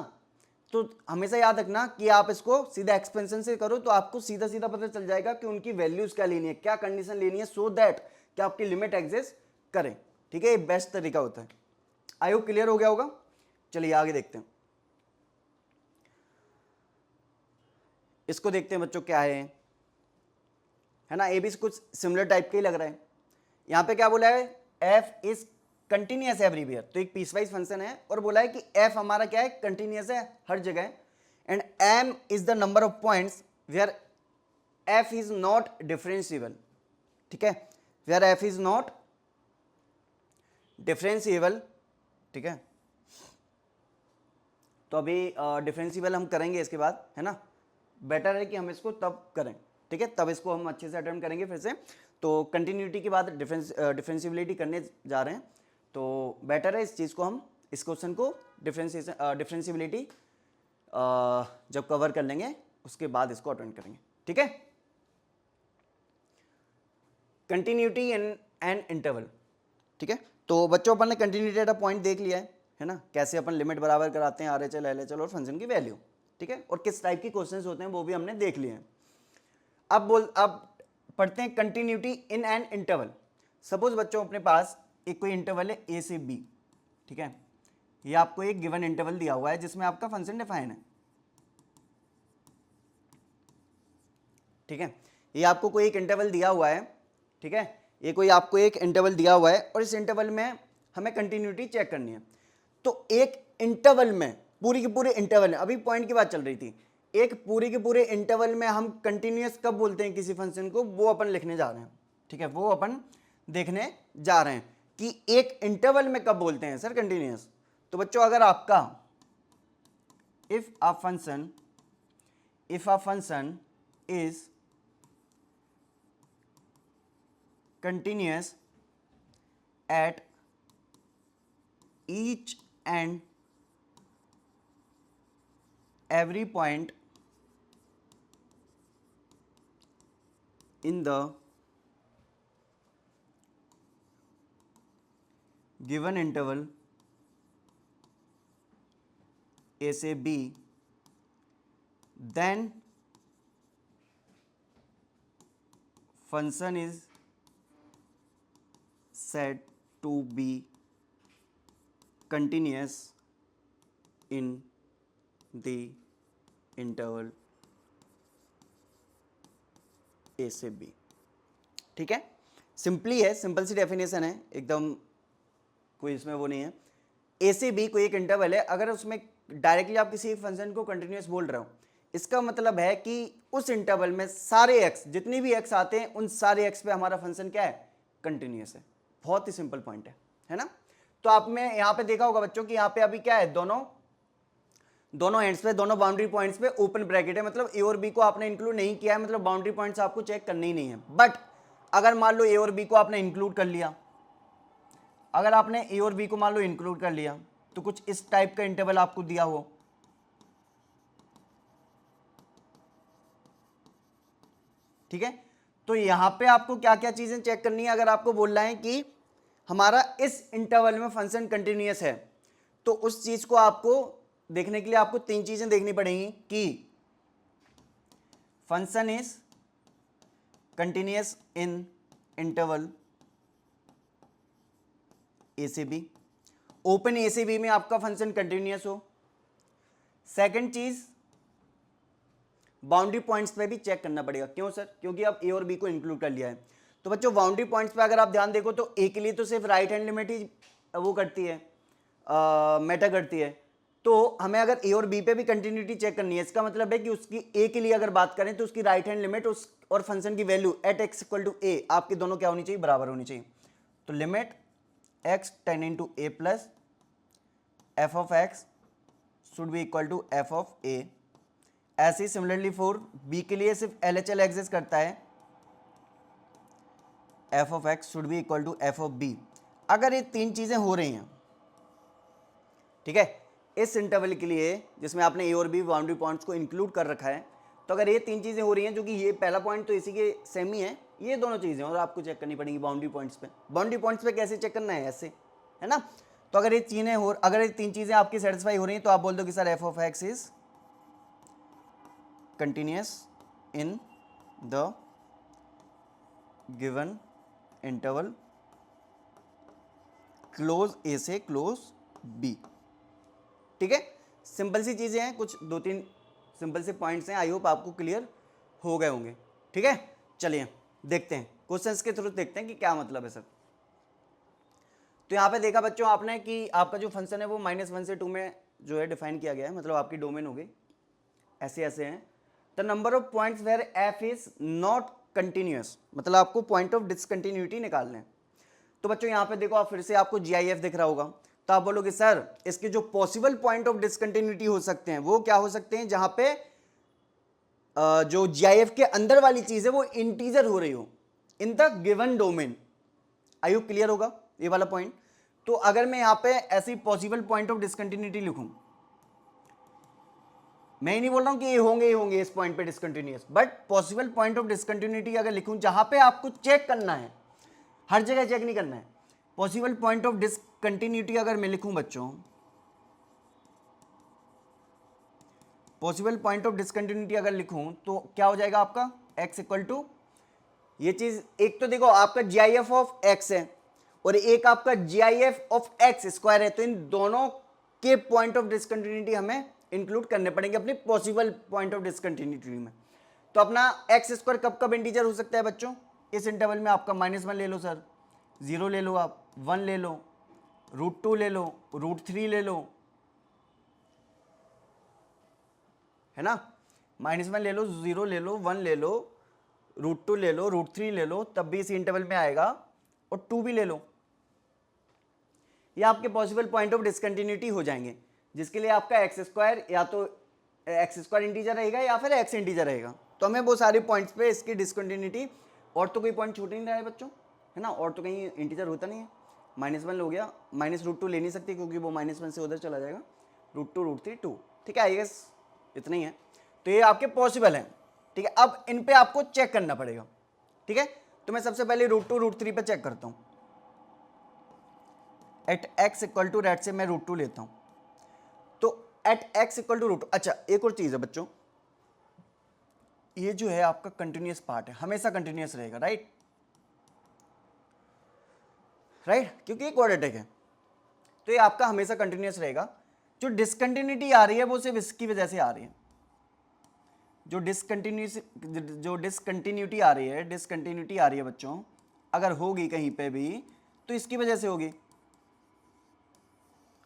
तो हमेशा याद रखना कि आप इसको सीधा एक्सपेंशन से करो तो आपको सीधा सीधा पता चल जाएगा कि उनकी वैल्यूज क्या लेनी है, क्या कंडीशन लेनी है, सो दैट कि आपकी लिमिट एग्जिस्ट करें, ठीक है। ये बेस्ट तरीका होता है। आई होप क्लियर हो गया होगा। चलिए आगे देखते हैं, इसको देखते हैं बच्चों क्या है ना। ए भी कुछ सिमिलर टाइप का ही लग रहा है। यहां पे क्या बोला है, एफ इज कंटिन्यूअस एवरीवेयर, तो एक पीसवाइज फंक्शन है और बोला है कि एफ हमारा क्या है, कंटिन्यूअस है हर जगह, and M is the number of points where f is not differentiable, ठीक है, where f is not differentiable, ठीक है। तो अभी डिफरेंशिएबल हम करेंगे इसके बाद, है ना। बेटर है कि हम इसको तब करें, ठीक है, तब इसको हम अच्छे से अटेम्प्ट करेंगे फिर से। तो कंटिन्यूटी के बाद डिफरेंशिएबिलिटी करने जा रहे हैं, तो बेटर है इस चीज़ को हम, इस क्वेश्चन को डिफरेंशिएबिलिटी जब कवर कर लेंगे उसके बाद इसको अटेम्प्ट करेंगे, ठीक है। कंटिन्यूटी इन एन इंटरवल, ठीक है। तो बच्चों अपन ने कंटिन्यूटी का पॉइंट देख लिया है ना, कैसे अपन लिमिट बराबर कराते हैं RHL LHL और फंक्शन की वैल्यू, ठीक है, और किस टाइप की क्वेश्चंस होते हैं वो भी हमने देख लिए हैं। अब पढ़ते हैं continuity in an interval. Suppose बच्चों अपने पास एक कोई इंटरवल है A से B, ठीक है, ये आपको एक गिवन इंटरवल दिया हुआ है जिसमें आपका फंक्शन डिफाइन है, ठीक है। ये आपको कोई एक इंटरवल दिया हुआ है, ठीक है, ये कोई आपको एक इंटरवल दिया हुआ है और इस इंटरवल में हमें कंटिन्यूटी चेक करनी है। तो एक इंटरवल में, पूरी के पूरे इंटरवल में, अभी पॉइंट की बात चल रही थी, एक पूरे के पूरे इंटरवल में हम कंटिन्यूअस कब बोलते हैं किसी फंक्शन को, वो अपन लिखने जा रहे हैं, ठीक है, वो अपन देखने जा रहे हैं कि एक इंटरवल में कब बोलते हैं सर कंटिन्यूअस। तो बच्चों अगर आपका if a function is continuous at each and every point in the given interval A से B, then function is said to be continuous in the interval a से b। ठीक है, सिंपली है, simple सी definition है एकदम, कोई इसमें वो नहीं है। ए से बी कोई एक इंटरवल है, अगर उसमें डायरेक्टली आप किसी फंक्शन को कंटिन्यूस बोल रहे हो, इसका मतलब है कि उस इंटरवल में सारे एक्स, जितनी भी एक्स आते हैं उन सारे एक्स पे हमारा फंक्शन क्या है, कंटिन्यूस है। बहुत ही सिंपल पॉइंट है ना। तो आपने यहां पे देखा होगा बच्चों कि यहां पे अभी क्या है, दोनों एंड्स पे, दोनों बाउंड्री पॉइंट्स पे ओपन ब्रैकेट है, मतलब ए और बी को आपने इंक्लूड नहीं किया है, मतलब बाउंड्री पॉइंट्स आपको चेक करने ही नहीं है। बट अगर मान लो ए और बी को आपने इंक्लूड कर लिया, अगर आपने ए और बी को मान लो इंक्लूड कर लिया, तो कुछ इस टाइप का इंटरवल आपको दिया हो, ठीक है। तो यहां पे आपको क्या क्या चीजें चेक करनी है, अगर आपको बोल रहा है कि हमारा इस इंटरवल में फंक्शन कंटिन्यूअस है, तो उस चीज को आपको देखने के लिए आपको तीन चीजें देखनी पड़ेंगी कि function is continuous in interval A से बी, ओपन ए से बी में आपका फंक्शन कंटिन्यूअस हो। सेकंड चीज, बाउंड्री पॉइंट्स पे भी चेक करना पड़ेगा। क्यों सर? क्योंकि अब ए और बी को इंक्लूड कर लिया है। तो बच्चों बाउंड्री पॉइंट्स पे अगर आप ध्यान देखो तो ए के लिए तो सिर्फ राइट हैंड लिमिट ही वो करती है, मैटर करती है। तो हमें अगर ए और बी पे भी कंटिन्यूटी चेक करनी है, इसका मतलब है कि उसकी ए के लिए अगर बात करें तो उसकी राइट हैंड लिमिट उस और फंक्शन की value at x equal to A आपकी दोनों क्या होनी चाहिए, बराबर होनी चाहिए। तो लिमिट एक्स टेन to A plus F of x should be equal to F of A. ऐसे ही सिमिलरली फॉर बी के लिए सिर्फ एल एच एल एग्जिस्ट करता है, f of x should be equal to F of b. अगर ये तीन चीजें हो रही हैं, ठीक है, इस इंटरवल के लिए जिसमें आपने ए और बी बाउंड्री पॉइंट्स को इंक्लूड कर रखा है, तो अगर ये तीन चीजें हो रही हैं, जो कि ये पहला पॉइंट तो इसी के सेम ही है, ये दोनों चीजें और आपको चेक करनी पड़ेगी बाउंड्री पॉइंट्स पे। बाउंड्री पॉइंट्स पे कैसे चेक करना है, ऐसे, है ना। तो अगर ये चीजें हो, अगर ये तीन चीजें आपकी सेटिस्फाई हो रही हैं, तो आप बोल दो कि sir F of x is continuous in the given interval close A से क्लोज बी। ठीक है, सिंपल सी चीजें हैं, कुछ दो तीन सिंपल से पॉइंट्स हैं, आई होप आपको क्लियर हो गए होंगे। ठीक है, चलिए देखते हैं क्वेश्चंस के थ्रू, देखते हैं कि क्या मतलब है सर। तो यहाँ पे देखा बच्चों आपने कि आपका जो फंक्शन है वो -1 से 2 में जो है डिफाइन किया गया है, मतलब आपकी डोमेन हो गई, ऐसे ऐसे हैं। The number of points where f is not continuous, मतलब आपको पॉइंट ऑफ डिसकंटिन्यूटी निकालना है। तो बच्चों यहाँ पे देखो, आप फिर से आपको जीआईएफ दिख रहा होगा, तो आप बोलोगे सर इसके जो पॉसिबल पॉइंट ऑफ डिसकंटिन्यूटी हो सकते हैं वो क्या हो सकते हैं, जहां पे जो जीआईएफ के अंदर वाली चीज है वो इंटीजर हो रही हो in the given domain. I you clear होगा ये वाला पॉइंट। तो अगर मैं यहां पे ऐसी पॉसिबल पॉइंट ऑफ डिसकंटिन्यूटी लिखूं, मैं ही नहीं बोल रहा हूं कि ये होंगे इस पॉइंट पे discontinuous, but possible point of discontinuity अगर लिखूं जहां पे आपको चेक करना है, हर जगह चेक नहीं करना है, पॉसिबल पॉइंट ऑफ डिसकंटिन्यूटी अगर मैं लिखूं बच्चों, पॉसिबल पॉइंट ऑफ डिसकंटिन्यूटी अगर लिखूं तो क्या हो जाएगा आपका x इक्वल टू, ये चीज एक तो देखो आपका जीआईएफ ऑफ x है और एक आपका जीआईएफ ऑफ x स्क्वायर है, तो इन दोनों के पॉइंट ऑफ डिसकंटिन्यूटी हमें इंक्लूड करने पड़ेंगे अपने पॉसिबल पॉइंट ऑफ डिसकंटिन्यूटी में। तो अपना एक्स स्क्वायर कब कब इंटीजर हो सकता है बच्चों, इस इंटरवल में आपका -1 ले लो सर, 0 ले लो, आप 1 ले लो, √2 ले लो, √3 ले लो, है ना। -1 ले लो, 0 ले लो, 1 ले लो, √2 ले लो, √3 ले लो, तब भी इसी इंटरवल में आएगा, और 2 भी ले लो। ये आपके पॉसिबल पॉइंट ऑफ डिसकंटिन्यूटी हो जाएंगे, जिसके लिए आपका एक्स स्क्वायर या तो एक्स स्क्वायर इंटीजर रहेगा या फिर एक्स इंटीजर रहेगा। तो हमें वो सारे पॉइंट्स पे इसकी डिसकंटिन्यूटी, और तो कोई पॉइंट छूट नहीं रहा है बच्चों, है ना, और तो कहीं इंटीजर होता नहीं है। -1 हो गया, -√2 ले नहीं सकते क्योंकि वो -1 से उधर चला जाएगा, √2 √3 2, ठीक है, आई गेस इतना ही है। तो ये आपके पॉसिबल हैं, ठीक है। अब इन पे आपको चेक करना पड़ेगा, ठीक है। तो मैं सबसे पहले √2 √3 पे चेक करता हूँ। एट एक्स इक्वल टू रेट से मैं √2 लेता हूँ, तो एट एक्स इक्वल टू √2। अच्छा एक और चीज है बच्चों, ये जो है आपका कंटिन्यूस पार्ट है, हमेशा कंटिन्यूस रहेगा, राइट राइट, क्योंकि ये क्वाड्रेटिक है तो ये आपका हमेशा कंटिन्यूस रहेगा। जो डिसकंटिन्यूटी आ रही है वो सिर्फ इसकी वजह से आ रही है, जो डिसकंटिन्यूटी आ रही है बच्चों, अगर होगी कहीं पे भी तो इसकी वजह से होगी।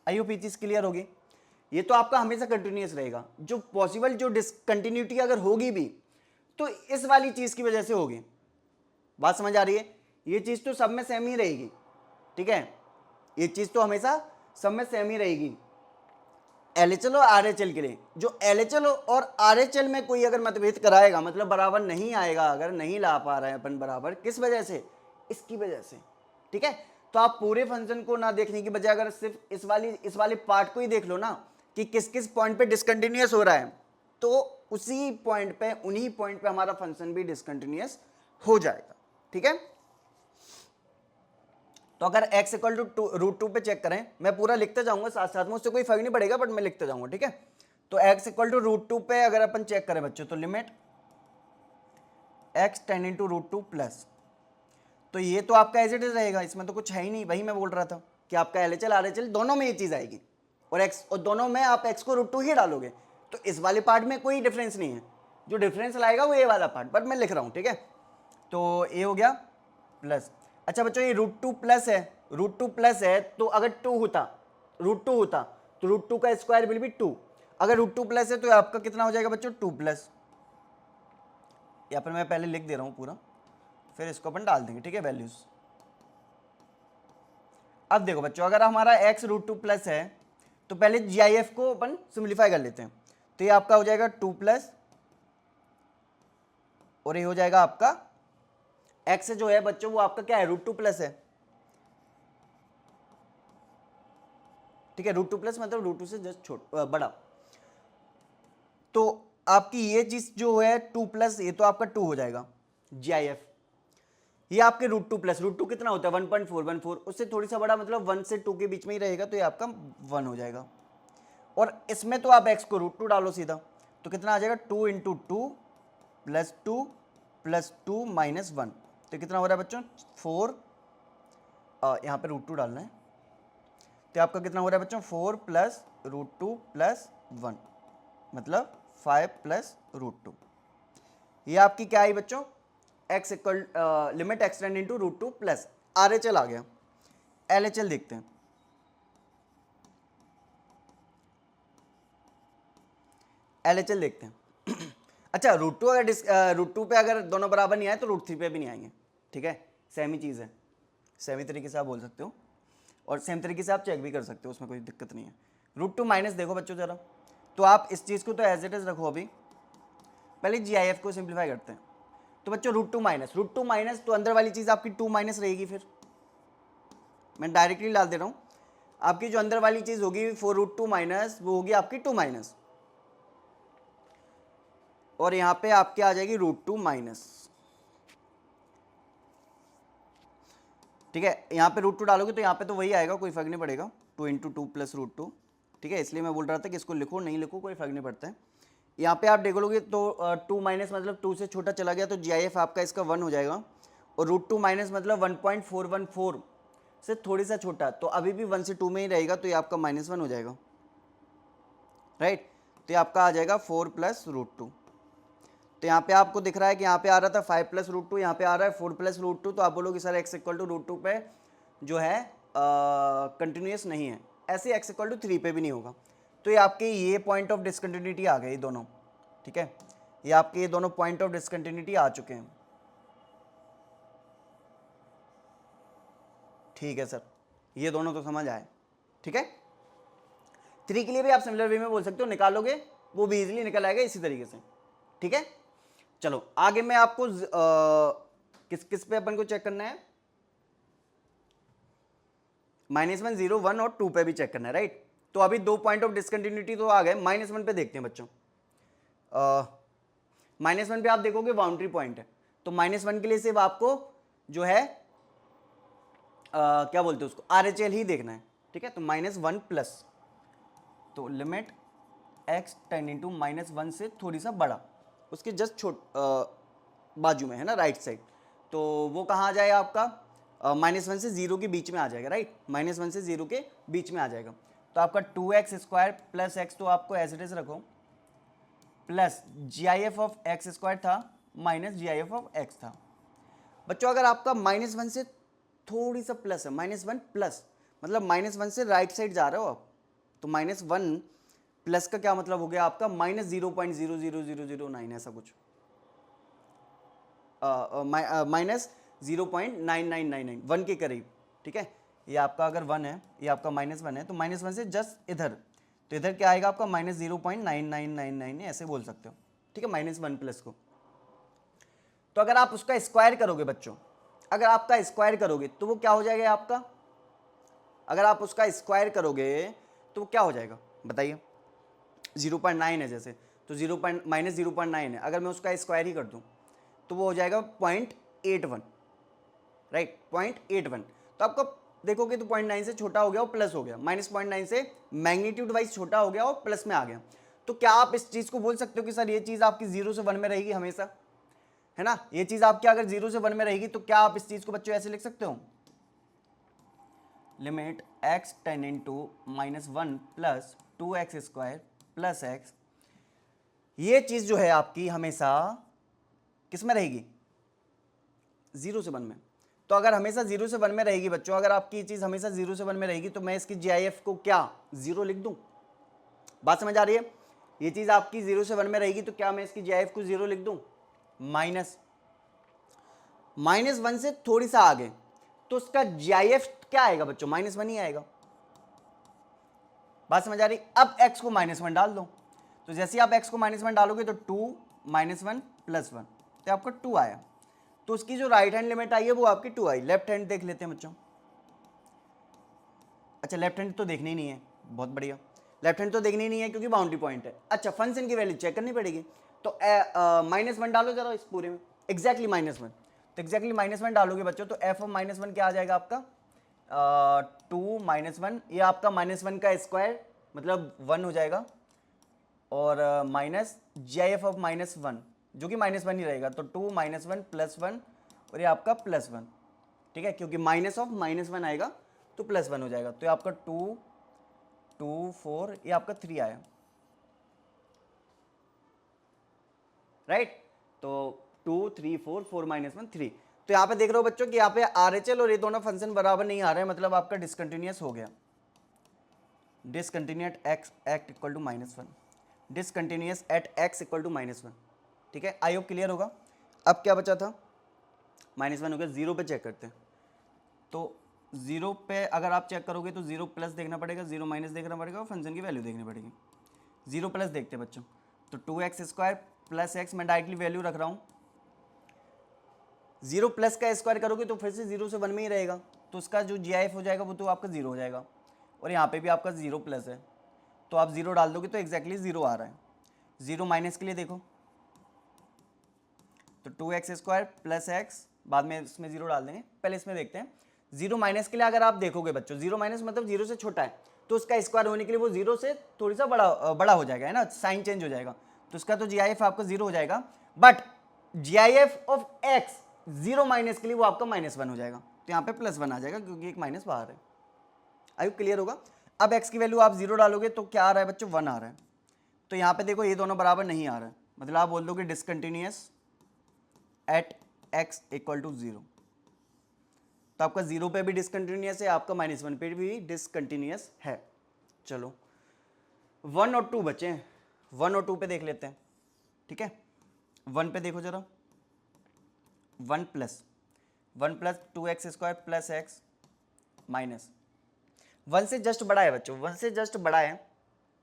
आई होप ये चीज क्लियर होगी। ये तो आपका हमेशा कंटिन्यूस रहेगा, जो पॉसिबल जो डिसकंटिन्यूटी अगर होगी भी तो इस वाली चीज की वजह से होगी। बात समझ आ रही है? ये चीज तो सब में सेम ही रहेगी, ठीक है, ये चीज तो हमेशा सब में सेम ही रहेगी LHL और RHL के लिए। जो LHL और RHL में कोई अगर मतभेद कराएगा, मतलब बराबर नहीं आएगा, अगर नहीं ला पा रहे हैं अपन बराबर, किस वजह से? इसकी वजह से, ठीक है। तो आप पूरे फंक्शन को ना देखने की बजाय अगर सिर्फ इस वाले पार्ट को ही देख लो ना कि किस किस पॉइंट पे डिसकंटिन्यूअस हो रहा है, तो उसी पॉइंट पे, उन्हीं पॉइंट पे हमारा फंक्शन भी डिसकंटिन्यूअस हो जाएगा, ठीक है। तो अगर x इक्वल टू √2 पे चेक करें, मैं पूरा लिखते जाऊंगा साथ साथ में, उससे कोई फर्क नहीं पड़ेगा, बट मैं लिखते जाऊंगा, ठीक है। तो x इक्वल टू √2 पे अगर अपन चेक करें बच्चों, तो limit x tend into √2 plus, तो ये तो आपका एज इट इज रहेगा, इसमें तो कुछ है ही नहीं। वही मैं बोल रहा था कि आपका LHL RHL दोनों में ये चीज आएगी, और दोनों में आप x को √2 ही डालोगे, तो इस वाले पार्ट में कोई डिफरेंस नहीं है। जो डिफरेंस लाएगा वो ये वाला पार्ट, बट मैं लिख रहा हूं, ठीक है। तो ये हो गया प्लस। अच्छा बच्चों, ये √2 प्लस है, √2 प्लस है, तो अगर √2 होता तो √2 का स्क्वायर विल बी 2। अगर √2 प्लस है तो आपका कितना हो जाएगा बच्चों? 2 प्लस। यहाँ पर मैं पहले लिख दे रहा हूँ पूरा, फिर इसको अपन डाल देंगे, ठीक है, वैल्यूज। अब देखो बच्चों, अगर हमारा x √2 प्लस है तो पहले GIF को अपन सिंप्लीफाई कर लेते हैं। तो ये आपका हो जाएगा 2 प्लस, और ये हो जाएगा आपका x जो है बच्चों वो आपका क्या है? √2 प्लस है, ठीक है। √2 प्लस मतलब √2 से जस्ट बड़ा। तो आपकी ये चीज जो है 2 प्लस, ये तो आपका 2 हो जाएगा GIF। ये आपके √2 प्लस, √2 कितना होता है? 1.414, उससे थोड़ी सा बड़ा, मतलब 1 से 2 के बीच में ही रहेगा, तो ये आपका 1 हो जाएगा। और इसमें तो आप x को √2 डालो सीधा, तो कितना आ जाएगा? 2 इंटू 2 प्लस 2 प्लस 2 माइनस 1, तो कितना हो रहा है बच्चों? 4, यहाँ पे √2 डालना है, तो आपका कितना हो रहा है बच्चों? 4 प्लस √2 प्लस 1, मतलब 5 प्लस √2। ये आपकी क्या आई बच्चों? x equal limit x tend into √2 plus RHL आ गया। LHL देखते हैं। LHL देखते हैं। अच्छा, √2 अगर √2 पे अगर दोनों बराबर नहीं आए तो √3 पे भी नहीं आएंगे, ठीक है। सेम ही चीज़ है, सेम ही तरीके से आप बोल सकते हो, और सेम तरीके से आप चेक भी कर सकते हो, उसमें कोई दिक्कत नहीं है। √2 माइनस देखो बच्चों जरा, तो आप इस चीज़ को तो एज इट इज रखो। अभी पहले GIF को सिंप्लीफाई करते हैं। तो बच्चों √2 माइनस, तो अंदर वाली चीज़ आपकी 2 माइनस रहेगी। फिर मैं डायरेक्टली डाल दे रहा हूँ, आपकी जो अंदर वाली चीज़ होगी 4√2 माइनस, वो होगी आपकी 2 माइनस, और यहाँ पे आपके आ जाएगी √2 माइनस, ठीक है। यहाँ पे √2 डालोगे तो यहाँ पे तो वही आएगा, कोई फर्क नहीं पड़ेगा, 2 इंटू 2 प्लस √2, ठीक है। इसलिए मैं बोल रहा था कि इसको लिखो, नहीं लिखो कोई फर्क नहीं पड़ता है। यहाँ पे आप देखोगे तो 2 माइनस मतलब 2 से छोटा चला गया, तो GIF आपका इसका 1 हो जाएगा, और √2 माइनस मतलब 1.414 से थोड़ी सा छोटा, तो अभी भी 1 से 2 में ही रहेगा, तो ये आपका -1 हो जाएगा, राइट। तो ये आपका आ जाएगा 4 प्लस √2। तो यहाँ पे आपको दिख रहा है कि यहाँ पे आ रहा था 5 प्लस √2, यहाँ पे आ रहा है 4 प्लस √2, तो आप बोलोगे सर x इक्वल टू √2 पे जो है कंटिन्यूस नहीं है, ऐसे x इक्वल टू 3 पे भी नहीं होगा। तो ये आपके ये पॉइंट ऑफ डिसकंटिन्यूटी आ गए दोनों, ठीक है। ये आपके ये दोनों पॉइंट ऑफ डिसकंटिन्यूटी आ चुके हैं, ठीक है सर, ये दोनों तो समझ आए, ठीक है। 3 के लिए भी आप सिमिलर वे में बोल सकते हो, निकालोगे वो भी इजीली निकल आएगा इसी तरीके से, ठीक है। चलो आगे मैं आपको किस किस पे अपन को चेक करना है? -1, 0, 1 और 2 पे भी चेक करना है, राइट। तो अभी 2 पॉइंट ऑफ डिसकंटिन्यूटी तो आ गए। -1 पे देखते हैं बच्चों। -1 पे आप देखोगे बाउंड्री पॉइंट है, तो -1 के लिए सिर्फ आपको जो है क्या बोलते हैं उसको, RHL ही देखना है, ठीक है। तो -1 प्लस, तो लिमिट x टेंड इनटू -1 से थोड़ी सा बड़ा, उसके जस्ट बाजू में है ना, राइट साइड, तो वो कहाँ आ जाएगा आपका, -1 से 0 के बीच में आ जाएगा, राइट, -1 से 0 के बीच में आ जाएगा। तो आपका 2x² प्लस एक्स तो आपको एज इट इज रखो, प्लस GIF ऑफ x² था माइनस GIF ऑफ x था। बच्चों अगर आपका -1 से थोड़ी सा प्लस है, -1 प्लस मतलब -1 से राइट साइड जा रहे हो आप, तो -1 प्लस का क्या मतलब हो गया आपका -0.00009 ऐसा कुछ, -0.9999 1 के करीब, ठीक है। ये आपका अगर 1 है, ये आपका -1 है, तो -1 से जस्ट इधर, तो इधर क्या आएगा आपका -0.9999 ऐसे बोल सकते हो, ठीक है, -1 प्लस को। तो अगर आप उसका स्क्वायर करोगे बच्चों, अगर आपका स्क्वायर करोगे तो वो क्या हो जाएगा आपका, अगर आप उसका स्क्वायर करोगे तो वो क्या हो जाएगा बताइए, 0.9 है जैसे, तो -0.9 है, अगर मैं उसका स्क्वायर ही कर दूं तो वो हो जाएगा 0.81, राइट, 0.81। तो आपको देखोगे तो 0.9 से छोटा हो गया और प्लस हो गया, -0.9 से मैग्नीट्यूड वाइज छोटा हो गया और प्लस में आ गया। तो क्या आप इस चीज को बोल सकते हो कि सर ये चीज आपकी 0 से 1 में रहेगी हमेशा, है ना, ये चीज आपकी अगर 0 से 1 में रहेगी, तो क्या आप इस चीज को बच्चों ऐसे लिख सकते हो, limit x tending to -1 plus 2x² plus x, ये चीज जो है आपकी हमेशा किस में रहेगी, 0 से 1 में। तो अगर हमेशा 0 से 1 में रहेगी बच्चों, अगर आपकी ये चीज हमेशा 0 से 1 में रहेगी, तो मैं इसकी GIF को क्या 0 लिख दूं, बात समझ आ रही है, ये चीज आपकी 0 से 1 में रहेगी, तो क्या मैं इसकी GIF को 0 लिख दूं, -1 से थोड़ी सा आगे, तो उसका GIF क्या आएगा बच्चों, -1 ही आएगा, बात समझ आ रही। अब x को -1 डाल दो, तो जैसे आप x को -1 डालोगे तो 2 -1 + 1, तो आपका 2 आया, तो उसकी जो राइट हैंड लिमिट आई है वो आपकी 2 आई। लेफ्ट हैंड देख लेते हैं बच्चों, अच्छा लेफ्ट हैंड तो देखनी ही नहीं है, बहुत बढ़िया, लेफ्ट हैंड तो देखनी ही नहीं है क्योंकि बाउंड्री पॉइंट है। अच्छा फंक्शन की वैल्यू चेक करनी पड़ेगी, तो -1 डालो जरा इस पूरे में, एग्जैक्टली -1, तो एग्जैक्टली -1 डालोगे बच्चों, तो f ऑफ -1 क्या आ जाएगा आपका 2 -1, ये आपका -1 का स्क्वायर मतलब 1 हो जाएगा, और माइनस GIF ऑफ -1 जो कि -1 ही रहेगा, तो 2 -1 + 1 और ये आपका +1, ठीक है, क्योंकि माइनस ऑफ -1 आएगा तो +1 हो जाएगा, तो ये आपका 2 2 4 ये आपका 3 आया, राइट, तो 2 3 4 4 -1 3। तो यहाँ पे देख रहे हो बच्चों कि यहाँ पे RHL और ये दोनों फंक्शन बराबर नहीं आ रहे हैं, मतलब आपका डिसकंटिन्यूअस हो गया, discontinuous at equal to -1, discontinuous at x equal to -1, ठीक है, आई होप क्लियर होगा। अब क्या बचा था, -1 हो गया, 0 पे चेक करते हैं, तो 0 पे अगर आप चेक करोगे तो 0 प्लस देखना पड़ेगा, 0 माइनस देखना पड़ेगा और फंक्शन की वैल्यू देखनी पड़ेगी। 0 प्लस देखते हैं बच्चों, तो 2x² प्लस एक्स, मैं डायरेक्टली वैल्यू रख रहा हूँ, 0 प्लस का स्क्वायर करोगे तो फिर से 0 से 1 में ही रहेगा, तो उसका जो GIF हो जाएगा वो तो आपका 0 हो जाएगा, और यहाँ पे भी आपका 0 प्लस है, तो आप 0 डाल दोगे तो एग्जैक्टली 0 आ रहा है। 0 माइनस के लिए देखो, तो 2x² प्लस एक्स, बाद में इसमें 0 डाल देंगे, पहले इसमें देखते हैं। 0 माइनस के लिए अगर आप देखोगे बच्चों, 0 माइनस मतलब 0 से छोटा है, तो उसका स्क्वायर होने के लिए वो 0 से थोड़ी सा बड़ा हो जाएगा, है ना, साइन चेंज हो जाएगा, तो उसका तो GIF आपका 0 हो जाएगा, but GIF of x 0 minus के लिए वो आपका -1 हो जाएगा, तो यहाँ पे +1 आ जाएगा क्योंकि एक माइनस बाहर है। आई होप क्लियर होगा। अब x की वैल्यू आप 0 डालोगे तो क्या आ रहा है बच्चों, 1 आ रहा है, तो यहाँ पे देखो ये दोनों बराबर नहीं आ रहा है, मतलब आप बोल दोगे discontinuous at x equal to 0, तो आपका 0 पे भी डिसकंटिन्यूअस है, आपका -1 पे भी डिसकंटिन्यूअस है। चलो 1 और 2 बचे हैं, 1 और 2 पे देख लेते हैं, ठीक है। 1 पे देखो जरा, 1 plus 2x² plus x minus 1 से जस्ट बड़ा है बच्चों, 1 से जस्ट बड़ा है,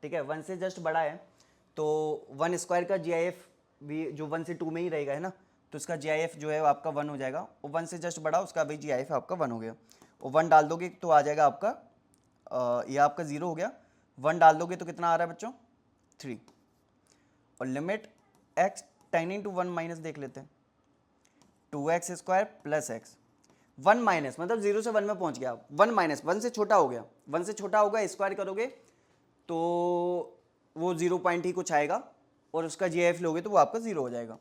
ठीक है, 1 से जस्ट बड़ा है, तो 1 स्क्वायर का GIF भी जो 1 से 2 में ही रहेगा, है ना, तो उसका GIF जो है वो आपका 1 हो जाएगा, और 1 से जस्ट बड़ा उसका भी GIF आपका 1 हो गया, और 1 डाल दोगे तो आ जाएगा आपका ये आपका 0 हो गया, 1 डाल दोगे तो कितना आ रहा है बच्चों 3, और limit x tending to 1 minus देख लेते हैं, 2x² प्लस एक्स, 1 माइनस मतलब 0 से 1 में पहुंच गया, 1 माइनस 1 से छोटा हो गया, 1 से छोटा होगा, स्क्वायर करोगे तो वो 0 पॉइंट ही कुछ आएगा, और उसका जी आई एफ लोगे तो वो आपका 0 हो जाएगा।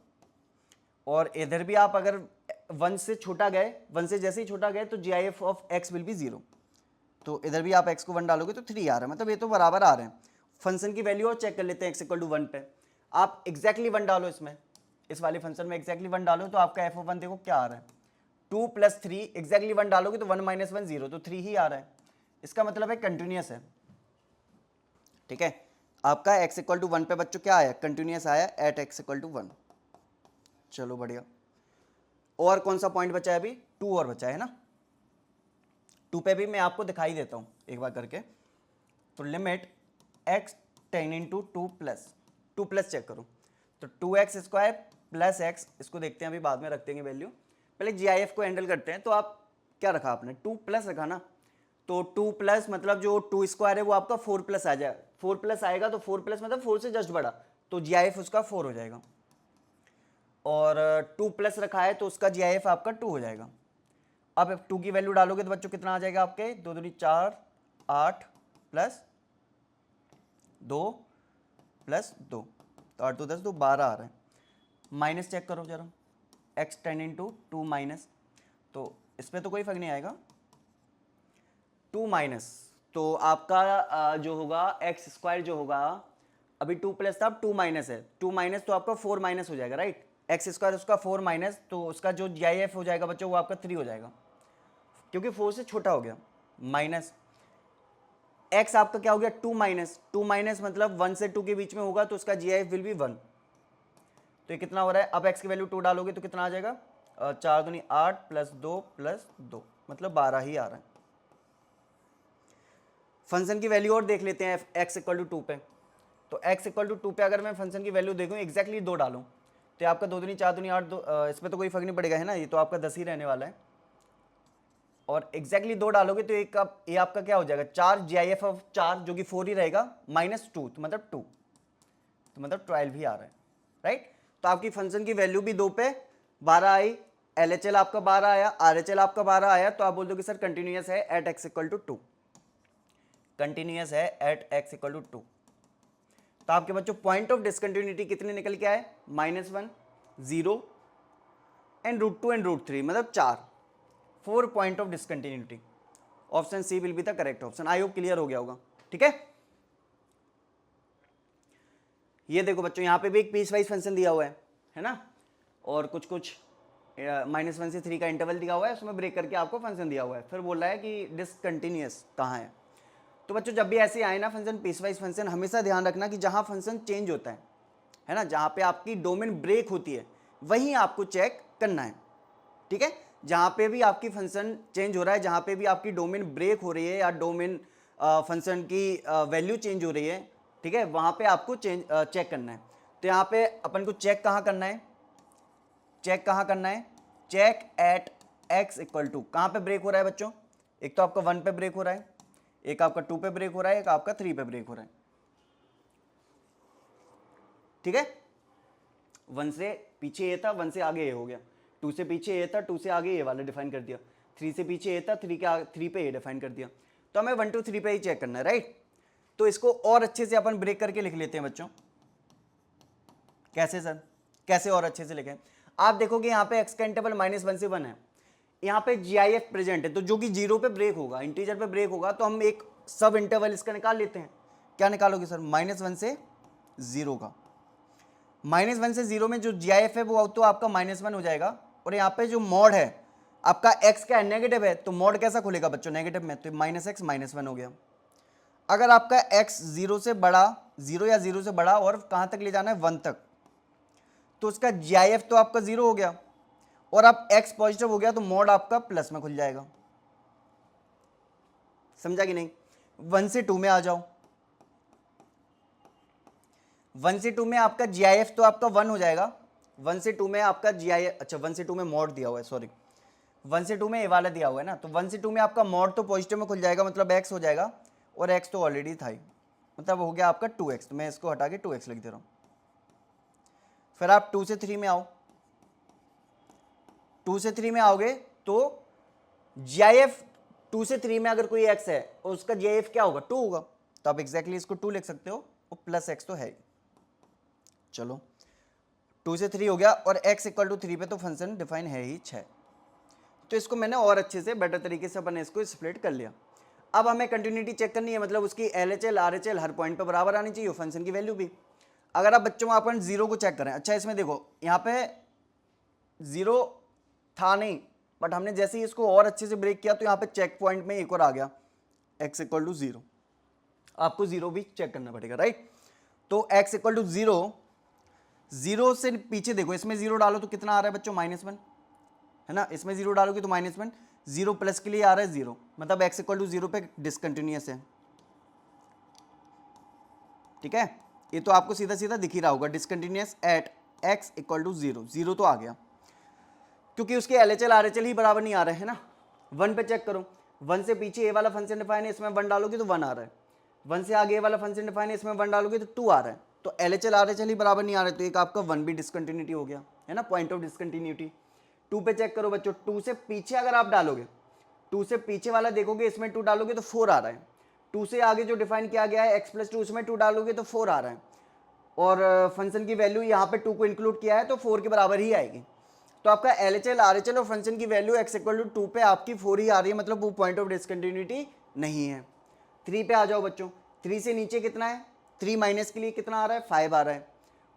और इधर भी आप अगर 1 से छोटा गए, 1 से जैसे ही छोटा गए तो G I F of X will be 0। तो इधर भी आप x को 1 डालोगे तो 3 आ रहा है, मतलब ये तो बराबर आ रहे हैं। फंक्शन की वैल्यू और चेक कर लेते हैं x इक्वल टू 1 पे। आप एग्जैक्टली 1 डालो इसमें, इस वाले फंक्शन में एग्जैक्टली 1 डालो तो आपका एफ ऑफ 1 देखो क्या आ रहा है, 2 + 3। एग्जैक्टली 1 डालोगे तो 1 - 1 0, तो 3 ही आ रहा है। इसका मतलब है कंटिन्यूस है। ठीक है, आपका x इक्वल टू 1 पे बच्चों क्या आया, कंटिन्यूस आया एट x इक्वल टू 1। चलो बढ़िया। और कौन सा पॉइंट बचा है अभी, 2 और बचा है ना। 2 पे भी मैं आपको दिखाई देता हूं एक बार करके। तो लिमिट x टेन इंटू 2 प्लस चेक करो, तो 2x² प्लस x, इसको देखते हैं अभी, बाद में रखते हैं वैल्यू, पहले GIF को हैंडल करते हैं। तो आप क्या रखा आपने, 2 प्लस रखा ना, तो 2 प्लस मतलब जो 2² है वो आपका 4 प्लस आ जाएगा, 4 प्लस आएगा तो 4 प्लस मतलब 4 से जस्ट बड़ा, तो GIF उसका 4 हो जाएगा। और 2 प्लस रखा है तो उसका GIF आपका 2 हो जाएगा। अब 2 की वैल्यू डालोगे तो बच्चों कितना आ जाएगा आपके, 2 दूनी 4, 8 प्लस 2 प्लस 2, तो 8 2 10, तो 12 आ रहा है। माइनस चेक करो जरा, x टेन इंटू 2 माइनस, तो इसमें तो कोई फर्क नहीं आएगा, 2 माइनस, तो आपका जो होगा x² जो होगा, अभी 2 प्लस था, अब 2 माइनस है, 2 माइनस तो आपका 4 माइनस हो जाएगा, राइट। x² उसका 4 माइनस, तो उसका जो GIF हो जाएगा बच्चों वो आपका 3 हो जाएगा, क्योंकि 4 से छोटा हो गया। माइनस x आपका क्या हो गया, 2 माइनस, 2 माइनस मतलब 1 से 2 के बीच में होगा, तो उसका GIF विल बी 1। तो ये कितना हो रहा है, अब x की वैल्यू 2 डालोगे तो कितना आ जाएगा, 4 दूनी 8 प्लस 2 प्लस 2, मतलब 12 ही आ रहा है। फंक्शन की वैल्यू और देख लेते हैं x इक्वल टू 2 पे। तो x इक्वल टू 2 पे अगर मैं फंक्शन की वैल्यू देखूँ एग्जैक्टली 2 डालूँ, तो आपका 2 दूनी 4 दूनी 8, इसमें तो कोई फर्क नहीं पड़ेगा है ना, ये तो आपका 10 ही रहने वाला है। और एग्जैक्टली 2 डालोगे तो ये आपका क्या हो जाएगा, 4 GIF ऑफ 4 जो कि 4 ही रहेगा, -2 तो मतलब 2, तो मतलब 12 ही आ रहा है, राइट। तो आपकी फंक्शन की वैल्यू भी 2 पे 12 आई, LHL आपका 12 आया, RHL आपका 12 आया, तो आप बोल दो कि सर कंटिन्यूस है at x equal to 2, continuous है एट x इक्वल टू 2। तो आपके बच्चों पॉइंट ऑफ डिसकंटिन्यूटी कितने निकल के आए, -1, 0 एंड √2 एंड √3, मतलब 4 point of discontinuity. Option C will be the correct option. I hope clear हो गया होगा, ठीक है। ये देखो बच्चों, यहाँ पे भी एक पीस वाइज फंक्शन दिया हुआ है ना, और कुछ -1 से 3 का इंटरवल दिया हुआ है, उसमें ब्रेक करके आपको फंक्शन दिया हुआ है, फिर बोल रहा है कि डिसकंटिन्यूअस कहाँ है। तो बच्चों जब भी ऐसे आए ना फंक्शन, पीस वाइज फंक्शन, हमेशा ध्यान रखना कि जहाँ फंक्शन चेंज होता है ना, जहाँ पे आपकी डोमेन ब्रेक होती है वहीं आपको चेक करना है, ठीक है। जहाँ पे भी आपकी फंक्शन चेंज हो रहा है, जहाँ पे भी आपकी डोमेन ब्रेक हो रही है या डोमेन फंक्शन की वैल्यू चेंज हो रही है, ठीक है, वहाँ पे आपको चेक करना है। तो यहाँ पे अपन को चेक कहाँ करना है, check at x equal to, कहाँ पे ब्रेक हो रहा है बच्चों, एक तो आपका 1 पे ब्रेक हो रहा है, एक आपका 2 पे ब्रेक हो रहा है, एक आपका 3 पे ब्रेक हो रहा है, ठीक है। 1 से पीछे ये था, 1 से आगे ये हो गया, 2 से पीछे ये था, 2 से आगे ये वाला डिफाइन कर दिया, 3 से पीछे ये था, 3 पे ये डिफाइन कर दिया। तो हमें 1 2 3 पे ही चेक करना है, राइट। तो इसको और अच्छे से अपन ब्रेक करके लिख लेते हैं बच्चों। कैसे सर, कैसे और अच्छे से लिखें, आप देखोगे यहाँ पे x का इंटरवल -1 से 1 है, यहाँ पे GIF प्रेजेंट है, तो जो कि 0 पे ब्रेक होगा, इंटीजर पे ब्रेक होगा, तो हम एक सब इंटरवल इसका निकाल लेते हैं। क्या निकालोगे सर, -1 से 0 का, -1 से 0 में जो GIF है वो तो आपका -1 हो जाएगा, और यहाँ पे जो मॉड है आपका x का नेगेटिव है, तो मॉड कैसा खुलेगा बच्चों, नेगेटिव में, तो -x -1 हो गया। अगर आपका x 0 से बड़ा, 0 या 0 से बड़ा और कहाँ तक ले जाना है, 1 तक, तो उसका GIF तो आपका 0 हो गया, और अब x पॉजिटिव हो गया तो मॉड आपका प्लस में खुल जाएगा। समझा कि नहीं। 1 से 2 में आ जाओ, 1 से 2 में आपका GIF तो आपका 1 हो जाएगा, 1 से 2 में आपका GIF, अच्छा 1 से 2 में मॉड दिया हुआ है, सॉरी 1 से 2 में ये वाला दिया हुआ है ना, तो 1 से 2 में आपका मॉड तो पॉजिटिव में खुल जाएगा, मतलब x हो जाएगा, और x तो ऑलरेडी था ही, मतलब हो गया आपका 2x, तो मैं इसको हटा के 2x लिख दे रहा हूँ। फिर आप 2 से 3 में आओ, 2 से 3 में आओगे तो GIF 2 से 3 में अगर कोई x है और उसका GIF क्या होगा, 2 होगा, तो आप एग्जैक्टली इसको 2 लिख सकते हो, और प्लस x तो है ही। चलो 2 से 3 हो गया, और x इक्वल टू 3 पे तो फंक्शन डिफाइन है ही 6। तो इसको मैंने और अच्छे से बेटर तरीके से अपन इसको स्प्लिट कर लिया। अब हमें कंटिन्यूटी चेक करनी है, मतलब उसकी LHL RHL हर पॉइंट पे बराबर आनी चाहिए, फंक्शन की वैल्यू भी। अगर आप बच्चों अपन जीरो को चेक करें, अच्छा इसमें देखो यहाँ पे जीरो था नहीं, बट हमने जैसे ही इसको और अच्छे से ब्रेक किया तो यहाँ पे चेक पॉइंट में एक और आ गया x इक्वल टू 0। आपको जीरो भी चेक करना पड़ेगा, राइट। तो x इक्वल टू 0, 0 से पीछे देखो, इसमें 0 डालो तो कितना आ रहा है बच्चों, -1, है ना। इसमें 0 डालोगे तो -1, 0 प्लस के लिए आ रहा है 0, मतलब x इक्वल टू 0 पे डिसकंटिन्यूअस है, ठीक है। ये तो आपको सीधा सीधा दिख ही रहा होगा, discontinuous at x equal to 0, 0 तो आ गया, क्योंकि उसके LHL RHL ही बराबर नहीं आ रहे हैं ना। 1 पे चेक करो, 1 से पीछे ए वाला फंक्शन डिफाइन है, इसमें 1 डालोगे तो 1 आ रहा है। 1 से आगे ए वाला फंक्शन डिफाइन है, इसमें 1 डालोगे तो 2 आ रहा है। तो LHL RHL ही बराबर नहीं आ रहे, तो एक आपका 1 भी डिसकंटिन्यूटी हो गया, है ना, पॉइंट ऑफ डिसकंटिन्यूटी। 2 पे चेक करो बच्चों, 2 से पीछे अगर आप डालोगे, 2 से पीछे वाला देखोगे, इसमें 2 डालोगे तो 4 आ रहा है। 2 से आगे जो डिफाइन किया गया है x प्लस 2, उसमें 2 डालोगे तो 4 आ रहा है, और फंक्शन की वैल्यू यहाँ पे 2 को इंक्लूड किया है तो 4 के बराबर ही आएगी। तो आपका LHL RHL और फंक्शन की वैल्यू x इक्वल टू 2 पे आपकी 4 ही आ रही है, मतलब वो पॉइंट ऑफ डिसकंटिन्यूटी नहीं है। 3 पे आ जाओ बच्चों, 3 से नीचे कितना है, 3 माइनस के लिए कितना आ रहा है, 5 आ रहा है,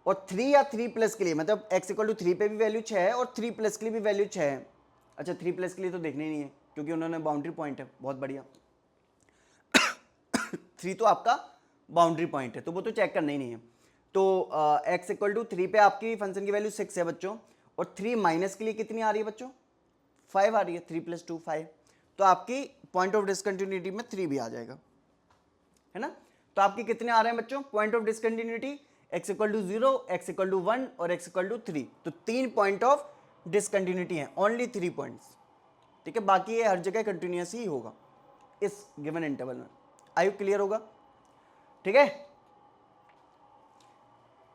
और 3 या 3 प्लस के लिए, मतलब x इक्वल टू 3 पे भी वैल्यू 6 है और 3 प्लस के लिए भी वैल्यू 6 है। अच्छा 3 प्लस के लिए तो देखने ही नहीं है, क्योंकि उन्होंने बाउंड्री पॉइंट है, बहुत बढ़िया। 3 तो आपका बाउंड्री पॉइंट है, तो वो तो चेक करना ही नहीं है। तो x इक्वल टू 3 पे आपकी फंक्शन की वैल्यू 6 है बच्चों, और 3 माइनस के लिए कितनी आ रही है बच्चों, 5 आ रही है, 3 प्लस 2 5, तो आपकी पॉइंट ऑफ डिसकंटिन्यूटी में 3 भी आ जाएगा, है ना। तो आपके कितने आ रहे हैं बच्चों point of discontinuity, x equal to 0, x equal to 1 और x इक्वल टू 3, तो 3 पॉइंट ऑफ डिसकंटिन्यूटी है, ओनली 3 पॉइंट्स, ठीक है। बाकी ये हर जगह कंटिन्यूस ही होगा इस गिवन इंटरवल में। आई क्लियर होगा, ठीक है।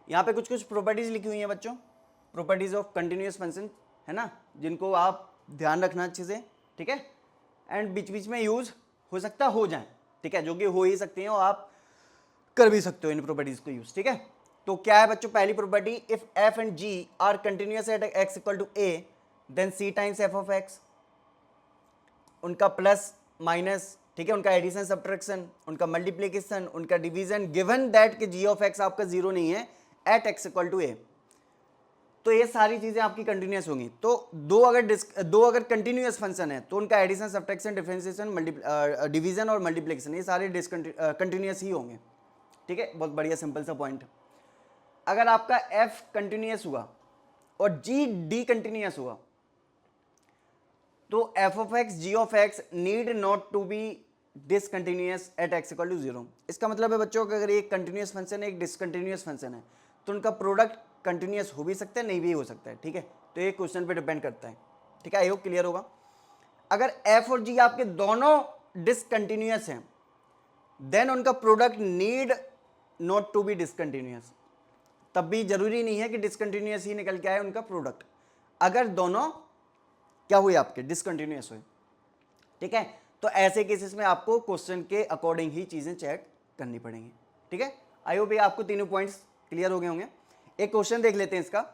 यहाँ पे कुछ कुछ प्रॉपर्टीज लिखी हुई हैं बच्चों, प्रॉपर्टीज ऑफ कंटिन्यूअस फंक्शन, है ना, जिनको आप ध्यान रखना अच्छे से, ठीक है। एंड बीच बीच में यूज हो सकता हो जाए, ठीक है, जो कि हो ही सकती हैं और आप कर भी सकते हो इन प्रॉपर्टीज को यूज, ठीक है। तो क्या है बच्चों पहली property, if f and g are continuous at x equal to a, then c times f of x, उनका प्लस माइनस, ठीक है, उनका एडिशन सब्ट्रैक्शन, उनका मल्टीप्लिकेशन, उनका डिवीजन, गिवन दैट कि g ऑफ x आपका 0 नहीं है at x equal to a, तो ये सारी चीजें आपकी कंटिन्यूअस होंगी। तो दो अगर कंटिन्यूअस फंक्शन है तो उनका एडिशन सब्ट्रैक्शन डिफरेंशिएशन डिवीजन और मल्टीप्लिकेशन ये सारे कंटिन्यूअस ही होंगे, ठीक है। बहुत बढ़िया सिंपल सा पॉइंट। अगर आपका f कंटिन्यूअस हुआ और g डी कंटिन्यूअस हुआ तो f of x g of x need not to be discontinuous at x equal to 0। इसका मतलब है बच्चों कि अगर एक कंटिन्यूअस फंक्शन है एक डिसकंटिन्यूअस फंक्शन है तो उनका प्रोडक्ट कंटिन्यूअस हो भी सकता है नहीं भी हो सकता है, ठीक है। तो ये क्वेश्चन पे डिपेंड करता है, ठीक है। आई होप क्लियर होगा। अगर f और g आपके दोनों डिसकंटिन्यूअस हैं देन उनका product need not to be discontinuous, तब भी जरूरी नहीं है कि डिसकंटिन्यूअस ही निकल के आए उनका प्रोडक्ट, अगर दोनों क्या हुए आपके डिसकंटिन्यूअस हुए, ठीक है। तो ऐसे केसेस में आपको क्वेश्चन के अकॉर्डिंग ही चीजें चेक करनी पड़ेंगी, ठीक है। आई होप आपको तीनों पॉइंट्स क्लियर हो गए होंगे। एक क्वेश्चन देख लेते हैं इसका।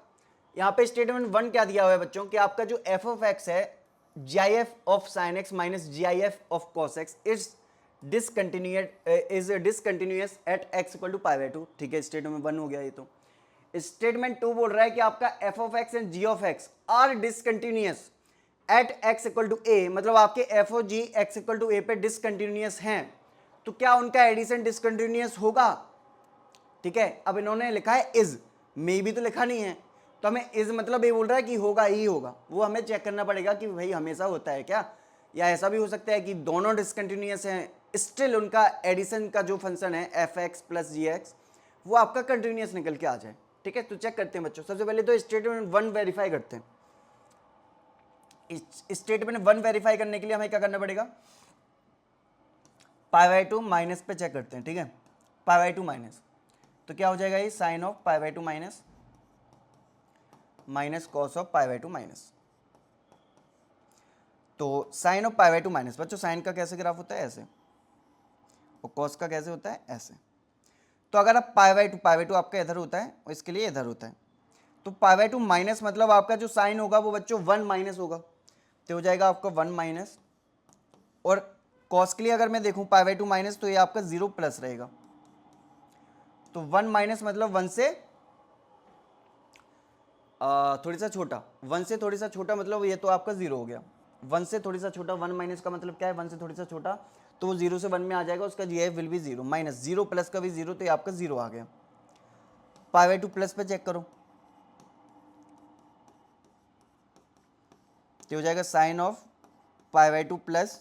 यहाँ पे स्टेटमेंट 1 क्या दिया हुआ है बच्चों कि आपका जो f ऑफ x है gif of sin x minus gif of cos x is discontinuous at x equal to π/2, ठीक है। स्टेटमेंट 1 हो गया ये। तो स्टेटमेंट 2 बोल रहा है कि आपका f of x and g of x are discontinuous at x equal to a, मतलब आपके f और g x equal to a पे डिसकंटिन्यूअस हैं, तो क्या उनका एडिशन डिसकंटिन्यूअस होगा, ठीक है। अब इन्होंने लिखा है इज, मे भी तो लिखा नहीं है, तो हमें इज मतलब ये बोल रहा है कि होगा ही होगा, वो हमें चेक करना पड़ेगा कि भाई हमेशा होता है क्या, या ऐसा भी हो सकता है कि दोनों डिसकंटिन्यूअस हैं स्टिल उनका एडिशन का जो फंक्शन है एफ एक्स प्लस जी एक्स वो आपका कंटिन्यूअस निकल के आ जाए, ठीक है। तो चेक करते हैं बच्चों, सबसे पहले तो स्टेटमेंट 1 वेरीफाई करते हैं। स्टेटमेंट 1 वेरीफाई करने के लिए हमें क्या करना पड़ेगा, π/2 माइनस पे चेक करते हैं, ठीक है। π/2 माइनस, तो क्या हो जाएगा ये sine of π/2 minus minus cos of π/2 minus. तो साइन ऑफ π/2 माइनस, बच्चों साइन का कैसे ग्राफ होता है ऐसे, और कॉस का कैसे होता है ऐसे। तो अगर आप पाई बाई टू आपका इधर होता है और इसके लिए इधर होता है, तो पाई बाई टू माइनस मतलब आपका जो साइन होगा वो बच्चों 1 माइनस होगा, तो हो जाएगा आपका 1 माइनस, और कॉस के लिए अगर मैं देखूं पाई बाई टू माइनस तो ये आपका 0 प्लस रहेगा, तो 1 माइनस मतलब 1 से थोड़ी सा छोटा, 1 से थोड़ी सा छोटा मतलब ये तो आपका 0 हो गया, 1 से थोड़ी सा छोटा, 1 माइनस का मतलब क्या है, 1 से थोड़ी सा छोटा, तो वो 0 से 1 में आ जाएगा, उसका g will be 0, minus 0 plus का भी 0, तो ये आपका 0 आ गया। पाई बाई टू प्लस पे चेक करो, तो हो जाएगा sine of pi by two plus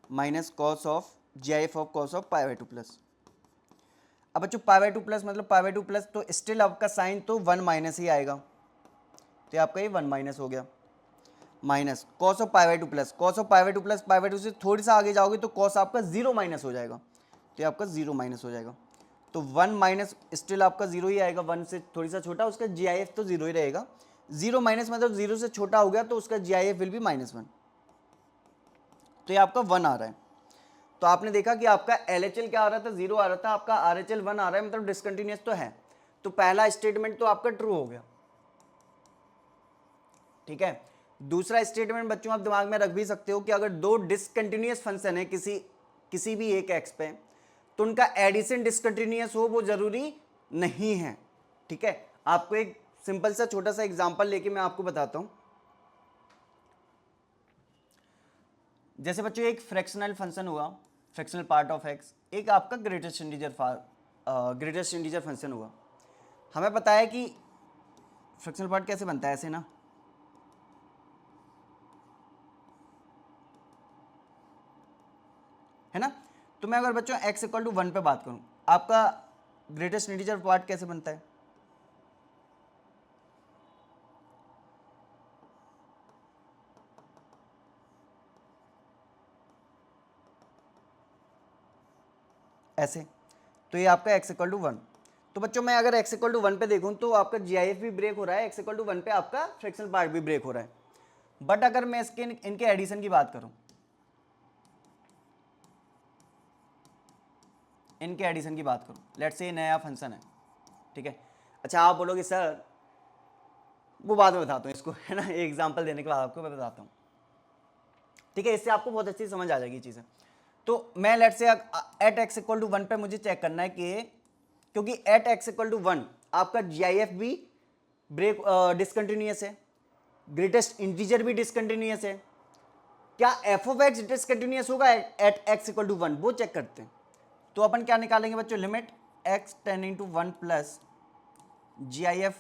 minus cos of G I F of cos of pi by two plus. अब बच्चों पाई बाई टू प्लस मतलब पाई बाई टू प्लस, तो still आपका साइन तो 1 माइनस ही आएगा, तो आपका ये 1 माइनस हो गया, minus cos of pi by two plus, cos of pi by two plus, pi by to से थोड़ी सा आगे जाओगे तो कॉस आपका 0 माइनस हो जाएगा, तो ये आपका 0 माइनस हो जाएगा, तो 1 माइनस स्टिल आपका 0 ही आएगा, 1 से थोड़ी सा छोटा, उसका जी आई एफ तो 0 ही रहेगा, 0 माइनस मतलब 0 से छोटा हो गया तो उसका जी आई एफ विल बी -1, तो ये आपका 1 आ रहा है। तो आपने देखा कि आपका LHL क्या आ रहा था, 0 आ रहा था, आपका RHL 1 आ रहा है, मतलब डिसकंटिन्यूअस तो है, तो पहला स्टेटमेंट तो आपका ट्रू हो गया, ठीक है। दूसरा स्टेटमेंट बच्चों आप दिमाग में रख भी सकते हो कि अगर दो डिसकंटिन्यूअस फंक्शन है किसी भी एक एक्स पे, तो उनका एडिशन डिसकंटिन्यूअस हो वो जरूरी नहीं है, ठीक है। आपको एक सिंपल सा छोटा सा एग्जांपल लेके मैं आपको बताता हूं। जैसे बच्चों एक फ्रैक्शनल फंक्शन हुआ, फ्रैक्शनल पार्ट ऑफ एक्स, एक आपका ग्रेटेस्ट इंटीजर फंक्शन हुआ। हमें पता है कि फ्रैक्शनल पार्ट कैसे बनता है, ऐसे ना, है ना। तो मैं अगर बच्चों x इक्वल टू 1 पे बात करूं, आपका ग्रेटेस्ट इंटीजर पार्ट कैसे बनता है, ऐसे, तो ये आपका x इक्वल टू 1। तो बच्चों मैं अगर x इक्वल टू 1 पे देखूं तो आपका GIF भी ब्रेक हो रहा है, x इक्वल टू 1 पे आपका फ्रैक्शनल पार्ट भी ब्रेक हो रहा है। बट अगर मैं इसके इनके एडिशन की बात करूं, इनके एडिशन की बात करूं, लेट्स से नया फंक्शन है, ठीक है। अच्छा आप बोलोगे सर वो बाद में बताता हूँ इसको, है ना, एग्जाम्पल देने के बाद आपको मैं बताता हूँ, ठीक है, इससे आपको बहुत अच्छी समझ आ जाएगी चीज़ें। तो मैं लेट से एट एक्स इक्वल टू 1 पे मुझे चेक करना है कि क्योंकि एट एक्स इक्वल टू 1 आपका GIF भी ब्रेक डिसकंटिन्यूअस है, ग्रेटेस्ट इंटीजर भी डिसकंटिन्यूअस है, क्या एफ ऑफ एक्स डिसकंटिन्यूअस होगा एट एक्स इक्वल टू 1, वो चेक करते हैं। तो अपन क्या निकालेंगे बच्चों, limit x tending to 1 plus GIF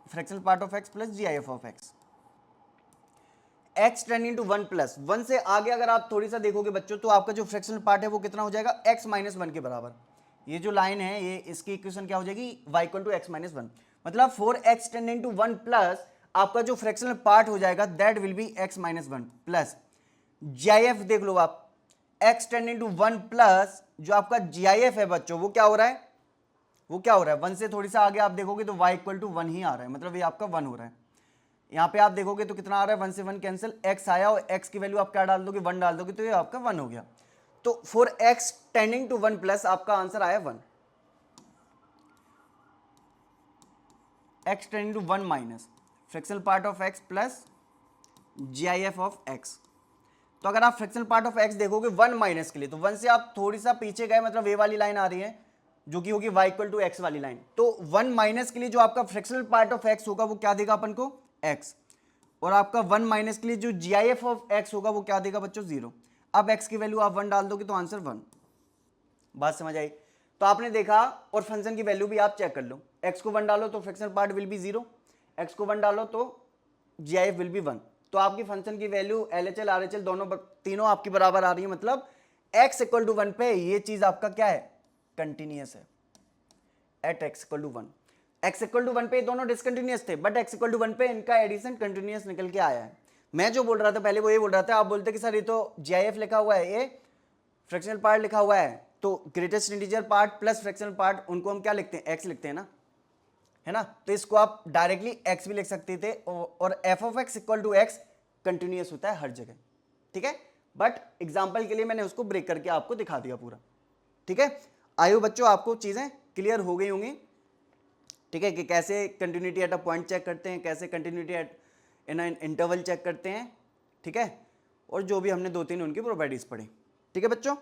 fractional part of x plus GIF of x, x tending to 1 plus 1 से आगे अगर आप थोड़ी सा देखोगे बच्चों तो आपका जो फ्रैक्शनल पार्ट है वो कितना हो जाएगा, x माइनस 1 के बराबर। ये जो लाइन है ये इसकी इक्वेशन क्या हो जाएगी, y equal to x minus 1, मतलब 4x टेंडिंग टू 1 प्लस आपका जो फ्रैक्शनल पार्ट हो जाएगा that will be x minus 1 plus GIF देख लो आप, x टेंडिंग टू 1 प्लस जो आपका GIF है बच्चों वो क्या हो रहा है, वो क्या हो रहा है, 1 से थोड़ी सा आगे आप देखोगे तो y इक्वल टू 1 ही आ रहा है, मतलब ये आपका 1 हो रहा है। यहाँ पे आप देखोगे तो कितना आ रहा है, 1 से 1 कैंसिल, x आया और x की वैल्यू आप क्या डाल दोगे, 1 डाल दोगे, तो ये आपका 1 हो गया। तो for x tending to 1 plus आपका आंसर आया 1, x tending to 1 minus fractional part of x plus GIF of x। तो अगर आप फ्रैक्शनल पार्ट ऑफ x देखोगे 1 माइनस के लिए, तो 1 से आप थोड़ी सा पीछे गए, मतलब ये वाली लाइन आ रही है जो कि होगी y इक्वल टू एक्स वाली लाइन, तो 1 माइनस के लिए जो आपका फ्रैक्शनल पार्ट ऑफ x होगा वो क्या देगा अपन को, x, और आपका 1 माइनस के लिए जो GIF ऑफ x होगा वो क्या देगा बच्चों, 0। अब x की वैल्यू आप 1 डाल दोगे तो आंसर 1। बात समझ आई। तो आपने देखा, और फंक्शन की वैल्यू भी आप चेक कर लो, x को 1 डालो तो fractional part will be 0, x को 1 डालो तो GIF विल बी 1, तो आपकी फंक्शन की वैल्यू LHL RHL दोनों तीनों आपकी बराबर आ रही है, मतलब x इक्वल टू 1 पे ये चीज आपका क्या है, कंटिन्यूअस है at x equal to 1। x equal to 1 पे दोनों डिसकंटिन्यूअस थे, बट x इक्वल टू 1 पे इनका एडिशन कंटिन्यूअस निकल के आया है। मैं जो बोल रहा था पहले वो ये बोल रहा था, आप बोलते कि सर ये तो GIF लिखा हुआ है, ये फ्रैक्शनल पार्ट लिखा हुआ है, तो greatest integer part plus fractional part उनको हम क्या लिखते हैं, x लिखते हैं ना, है ना। तो इसको आप डायरेक्टली x भी लिख सकते थे, और f of x equal to x continuous होता है हर जगह, ठीक है। बट एग्जाम्पल के लिए मैंने उसको ब्रेक करके आपको दिखा दिया पूरा, ठीक है। आयो बच्चों आपको चीजें क्लियर हो गई होंगी, ठीक है, कि कैसे continuity at a point check करते हैं, कैसे continuity at in interval check करते हैं, ठीक है, और जो भी हमने 2-3 उनकी प्रॉपर्टीज पढ़ी, ठीक है बच्चों।